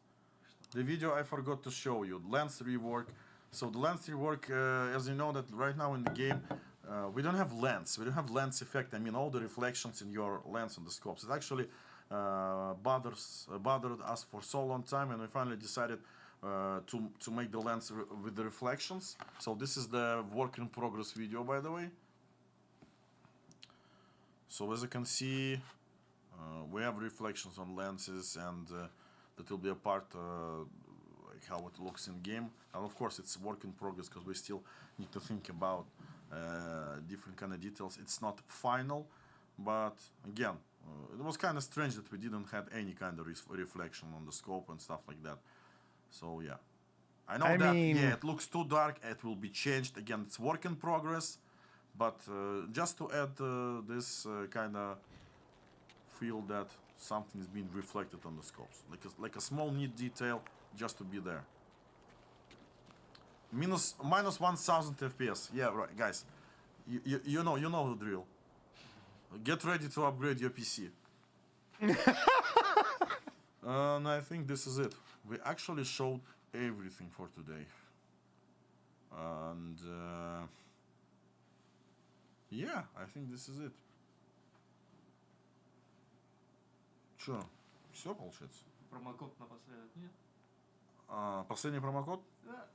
The video I forgot to show you. Lens rework. So the lens rework, as you know that right now in the game, we don't have lens. We don't have lens effect. I mean, all the reflections in your lens on the scopes. It actually bothered us for so long time, and we finally decided to make the lens with the reflections. So this is the work in progress video, by the way. So as you can see, we have reflections on lenses, and that will be a part like how it looks in game. And of course, it's work in progress because we still need to think about different kind of details. It's not final, but again, it was kind of strange that we didn't have any kind of reflection on the scope and stuff like that. So yeah, I know yeah, it looks too dark. It will be changed. Again, it's work in progress, but just to add this kind of feel that something is being reflected on the scopes, like a small neat detail, just to be there. Minus 1000 FPS. Yeah, right, guys. You know the drill. Get ready to upgrade your PC. And I think this is it. We actually showed everything for today. And yeah, I think this is it. Чё? Все получается? Промокод напоследок нет? Последний промокод? Да.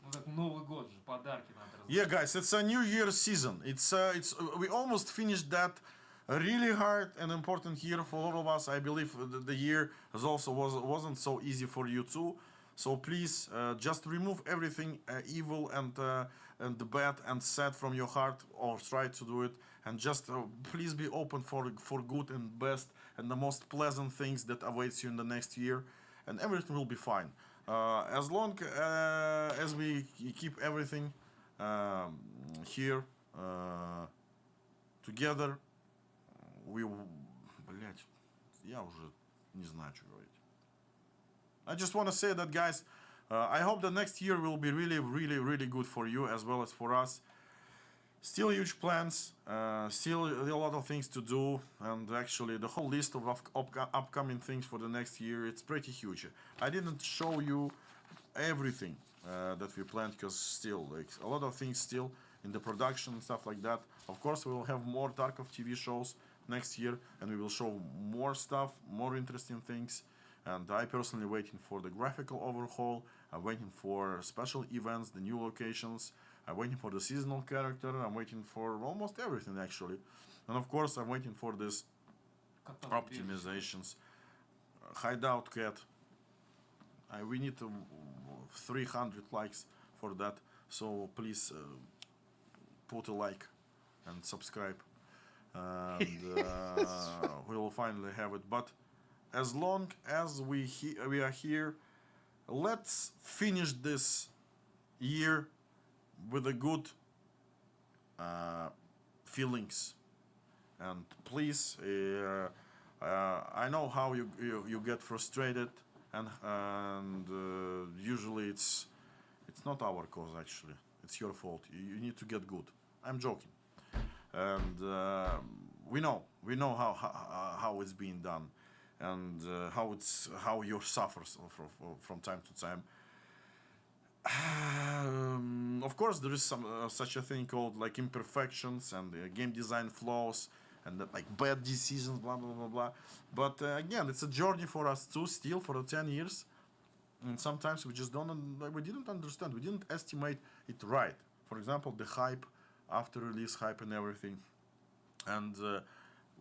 Ну как Новый год же, подарки надо раздавать. Yeah, guys, it's a New Year's season. It's we almost finished that really hard and important year for all of us. I believe the year wasn't so easy for you too. So please, just remove everything evil and the bad and sad from your heart, or try to do it, and just please be open for good and best and the most pleasant things that awaits you in the next year, and everything will be fine. As long as we keep everything here together, we... Блять, я уже не знаю, что говорить. I just want to say that, guys, I hope the next year will be really good for you as well as for us. Still huge plans, still a lot of things to do, and actually the whole list of upcoming things for the next year, it's pretty huge. I didn't show you everything that we planned, because still, like, a lot of things still in the production and stuff like that. Of course, we will have more Tarkov TV shows next year, and we will show more stuff, more interesting things. And I personally waiting for the graphical overhaul. I'm waiting for special events, the new locations. I'm waiting for the seasonal character. I'm waiting for almost everything, actually. And of course, I'm waiting for this optimizations. Hideout cat. We need 300 likes for that. So please put a like and subscribe. And we will finally have it. But as long as we are here, let's finish this year with a good feelings. And please, I know how you get frustrated, and usually it's not our cause, actually. It's your fault. You need to get good. I'm joking. And we know how it's being done, and how you suffer from time to time. Of course, there is some such a thing called like imperfections and game design flaws and like bad decisions, blah blah blah blah. But again, it's a journey for us too, still for the 10 years. And sometimes we just we didn't understand, we didn't estimate it right. For example, the hype, after release hype and everything. And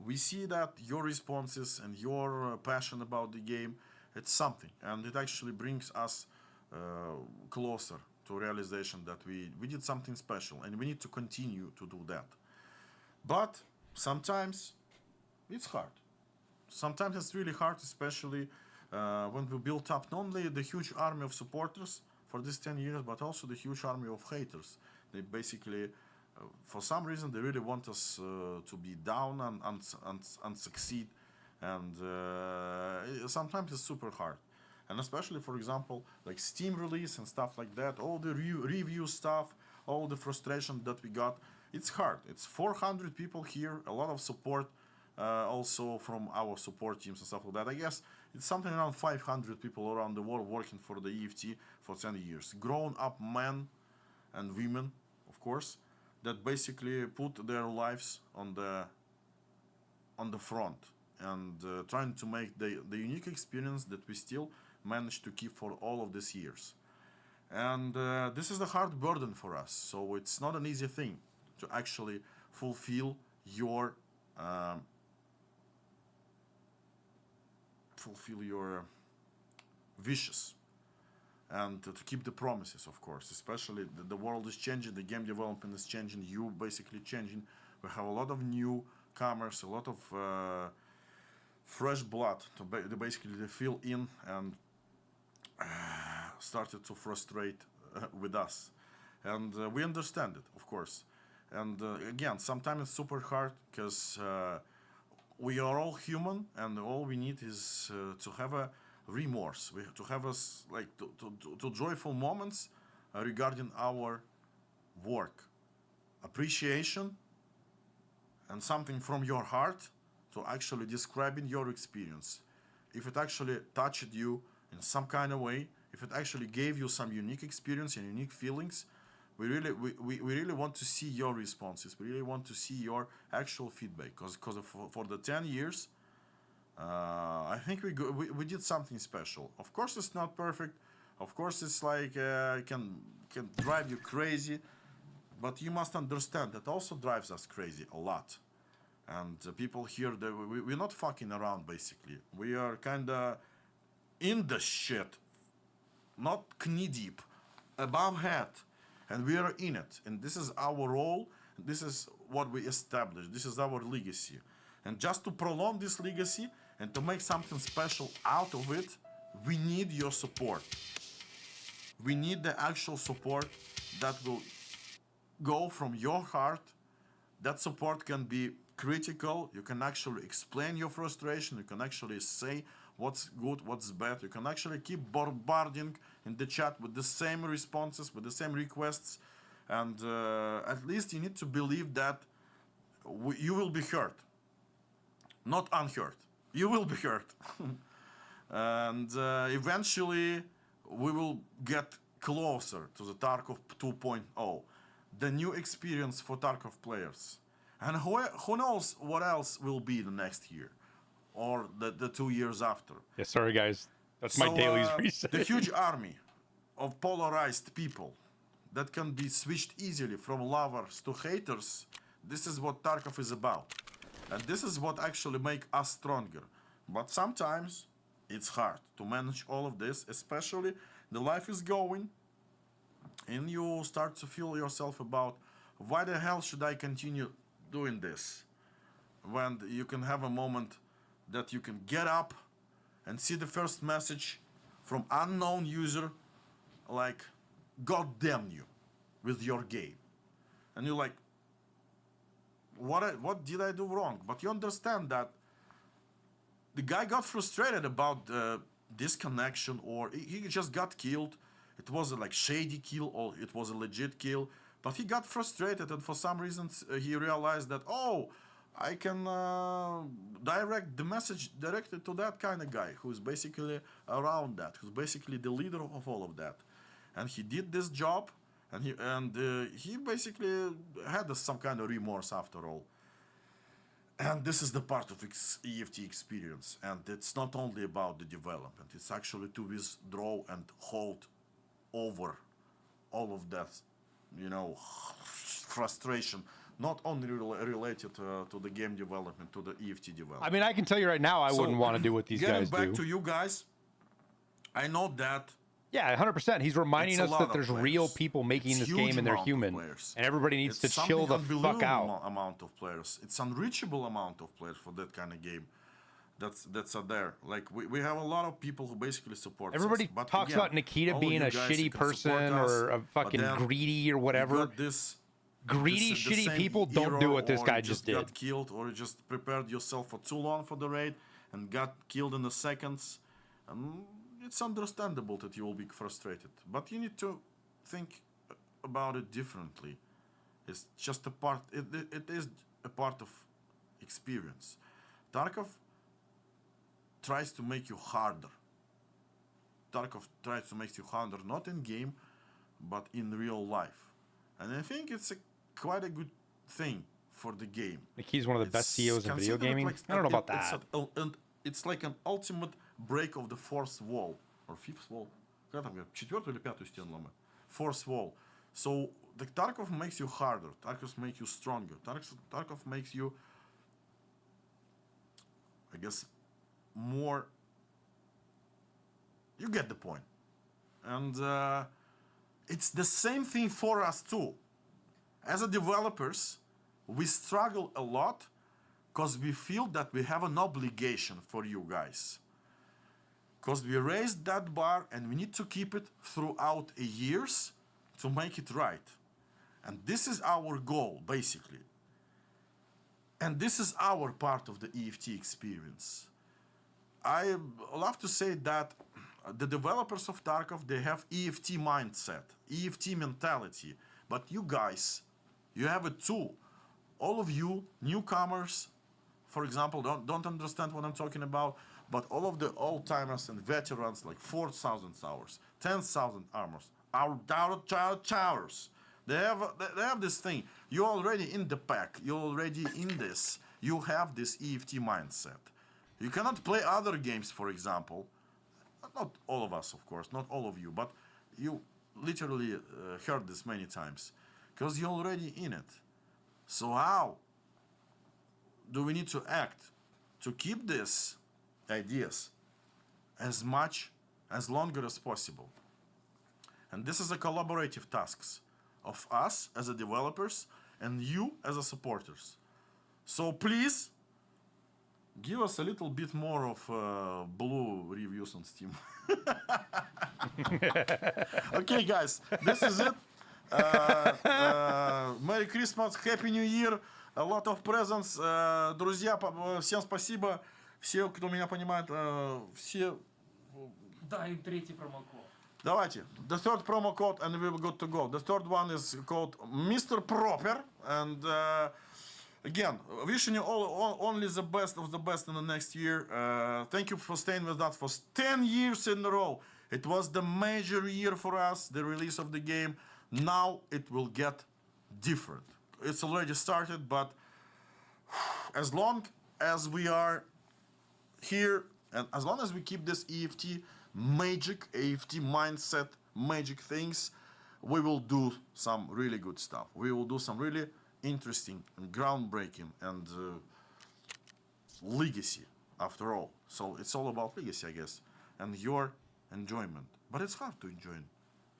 we see that your responses and your passion about the game, it's something, and it actually brings us closer to realization that we did something special, and we need to continue to do that. But sometimes it's hard. Sometimes it's really hard, especially when we built up not only the huge army of supporters for these 10 years, but also the huge army of haters. They basically, for some reason, they really want us to be down and succeed. And sometimes it's super hard. And especially, for example, like Steam release and stuff like that, all the review stuff, all the frustration that we got, it's hard. It's 400 people here, a lot of support, also from our support teams and stuff like that. I guess it's something around 500 people around the world working for the EFT for 10 years. Grown up men and women, of course, that basically put their lives on the front and trying to make the unique experience that we still managed to keep for all of these years. And this is a hard burden for us, so it's not an easy thing to actually fulfill your wishes and to keep the promises, of course. Especially the world is changing, the game development is changing, you basically changing. We have a lot of newcomers, a lot of fresh blood to basically fill in and started to frustrate with us. And we understand it, of course. And again, sometimes it's super hard because we are all human, and all we need is to have a remorse. We have to have us like to joyful moments regarding our work, appreciation, and something from your heart to actually describing your experience. If it actually touched you in some kind of way, if it actually gave you some unique experience and unique feelings, we really want to see your responses. We really want to see your actual feedback, because for the 10 years, I think we did something special. Of course, it's not perfect. Of course, it's like can drive you crazy, but you must understand that also drives us crazy a lot. And people here, we're not fucking around. Basically, we are kind of in the shit, not knee deep, above head, and we are in it. And this is our role. This is what we established. This is our legacy. And just to prolong this legacy and to make something special out of it, we need your support. We need the actual support that will go from your heart. That support can be critical. You can actually explain your frustration. You can actually say what's good, what's bad. You can actually keep bombarding in the chat with the same responses, with the same requests. And at least you need to believe that you will be heard, not unheard. You will be heard. And eventually we will get closer to the Tarkov 2.0, the new experience for Tarkov players. And who knows what else will be the next year or the 2 years after. Yeah, sorry guys. That's my dailies reset. The huge army of polarized people that can be switched easily from lovers to haters, this is what Tarkov is about. And this is what actually makes us stronger. But sometimes it's hard to manage all of this, especially the life is going and you start to feel yourself about why the hell should I continue doing this when you can have a moment that you can get up and see the first message from unknown user like, God damn you with your game. And you're like, what did I do wrong? But you understand that the guy got frustrated about disconnection, or he just got killed. It was a like shady kill or it was a legit kill. But he got frustrated, and for some reasons he realized that, oh, I can direct the message directed to that kind of guy who's basically around that, who's basically the leader of all of that. And he did this job, and he basically had some kind of remorse after all. And this is the part of EFT experience. And it's not only about the development, it's actually to withdraw and hold over all of that, you know, frustration, not only related to the game development, to the EFT development. I mean, I can tell you right now, I wouldn't want to do what these guys do. Getting back to you guys, I know that. Yeah, 100%. He's reminding us that there's real people making this game and they're human. And everybody needs to chill the fuck out. Amount of players. It's unreachable amount of players for that kind of game. That's out there. Like we have a lot of people who basically support everybody us. talks about Nikita being a shitty person or a fucking greedy or whatever. Greedy, shitty people don't do what this guy just did. Got killed, or you just prepared yourself for too long for the raid and got killed in the seconds. It's understandable that you will be frustrated, but you need to think about it differently. It's just a part. It is a part of experience. Tarkov tries to make you harder. Tarkov tries to make you harder, not in game, but in real life. And I think it's quite a good thing for the game. Like he's one of the best CEOs in video gaming. Like, I don't know about that. It's like an ultimate break of the fourth wall or fifth wall. Четвертую или пятую стену ломать. Fourth wall. So the Tarkov makes you harder. Tarkov makes you stronger. Tarkov makes you, I guess, more. You get the point. And it's the same thing for us too. As a developers, we struggle a lot because we feel that we have an obligation for you guys. Because we raised that bar and we need to keep it throughout years to make it right. And this is our goal, basically. And this is our part of the EFT experience. I love to say that the developers of Tarkov, they have EFT mindset, EFT mentality. But you guys, you have it too. All of you newcomers, for example, don't understand what I'm talking about, but all of the old-timers and veterans, like 4,000 hours, 10,000 hours, our towers, they have this thing. You're already in the pack. You're already in this. You have this EFT mindset. You cannot play other games, for example, not all of us, of course, not all of you, but you literally heard this many times, because you're already in it. So how do we need to act to keep these ideas as longer as possible? And this is a collaborative tasks of us as a developers and you as a supporters. So please give us a little bit more of blue reviews on Steam. Okay, guys, this is it. Merry Christmas, Happy New Year, a lot of presents. Друзья, всем спасибо. Все, кто меня понимает, все... Да, и третий промокод. Давайте. The third promo code and we will good to go. The third one is called Mr. Proper. And again, wishing you all only the best of the best in the next year. Thank you for staying with us for 10 years in a row. It was the major year for us, the release of the game. Now it will get different. It's already started, but as long as we are here and as long as we keep this EFT magic, AFT mindset, magic things, we will do some really good stuff. We will do some really interesting and groundbreaking and legacy after all. So it's all about legacy, I guess, and your enjoyment. But it's hard to enjoy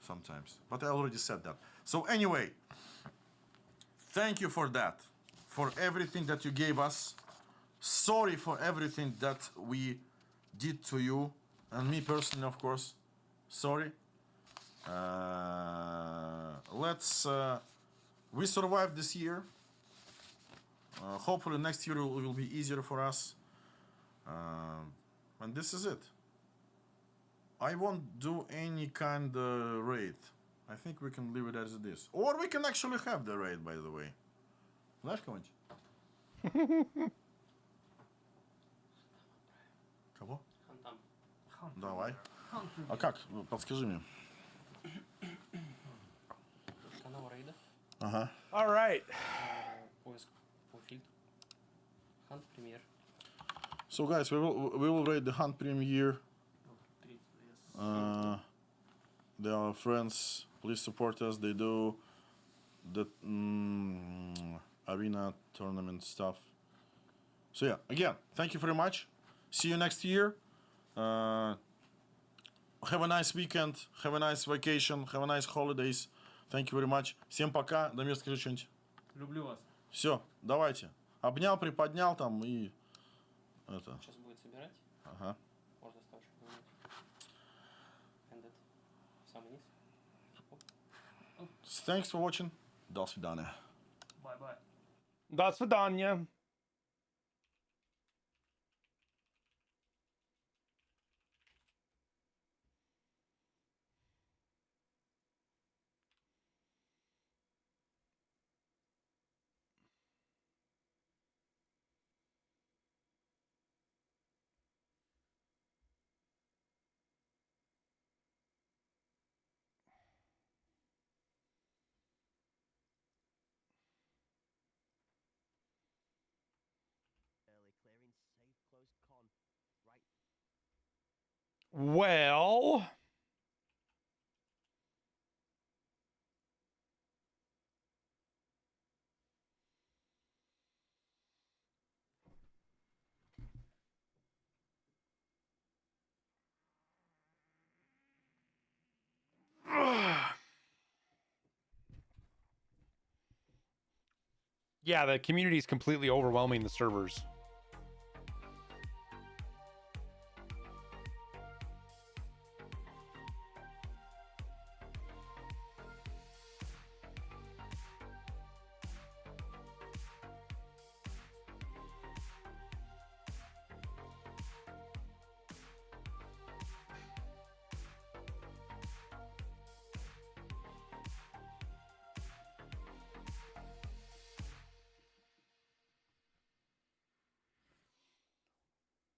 sometimes. But I already said that. So anyway, thank you for that, for everything that you gave us. Sorry for everything that we did to you. And me personally, of course, sorry. We survived this year. Hopefully next year will be easier for us. And this is it. I won't do any kind of raid. I think we can leave it as it is. Or we can actually have the raid, by the way. Знаешь кого-нибудь? Кого? Давай. А как? Подскажи мне. Канал рейда. Ага. All right. Поиск по фильтру. Hunt Premier. So guys, we will raid the Hunt Premier. They are friends. Please support us. They do the arena tournament stuff. So yeah, again, thank you very much. See you next year. Have a nice weekend. Have a nice vacation. Have a nice holidays. Thank you very much. Всем пока. Дамир, скажи что-нибудь. Люблю вас. Все, давайте. Обнял, приподнял там и это. Сейчас будет собирать. Ага. Можно оставшись поменять. Ended. Самый низ. Thanks for watching. До свидания. Bye-bye. До свидания. Well, yeah, the community is completely overwhelming the servers.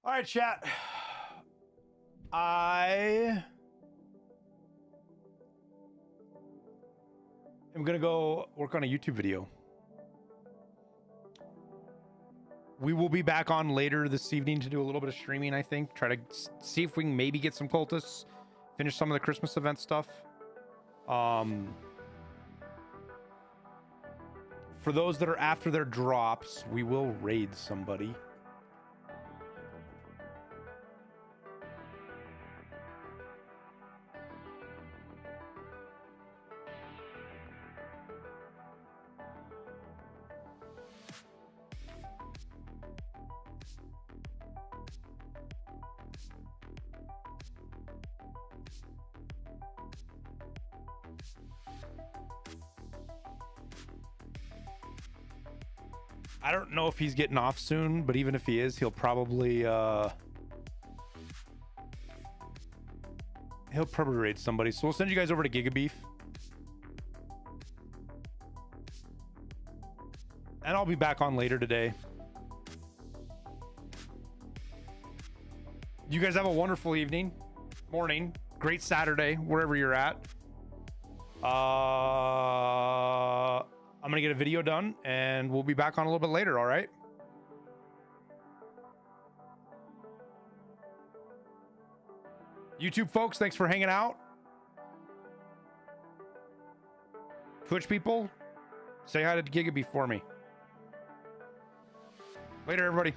All right, chat. I am gonna go work on a YouTube video. We will be back on later this evening to do a little bit of streaming, I think. Try to see if we can maybe get some cultists, finish some of the Christmas event stuff. For those that are after their drops, we will raid somebody. I don't know if he's getting off soon, but even if he is, he'll probably raid somebody. So we'll send you guys over to Gigabeef. And I'll be back on later today. You guys have a wonderful evening, morning, great Saturday, wherever you're at. I'm gonna get a video done and we'll be back on a little bit later, all right? YouTube folks, thanks for hanging out. Twitch people, say hi to Gigabeef for me. Later, everybody.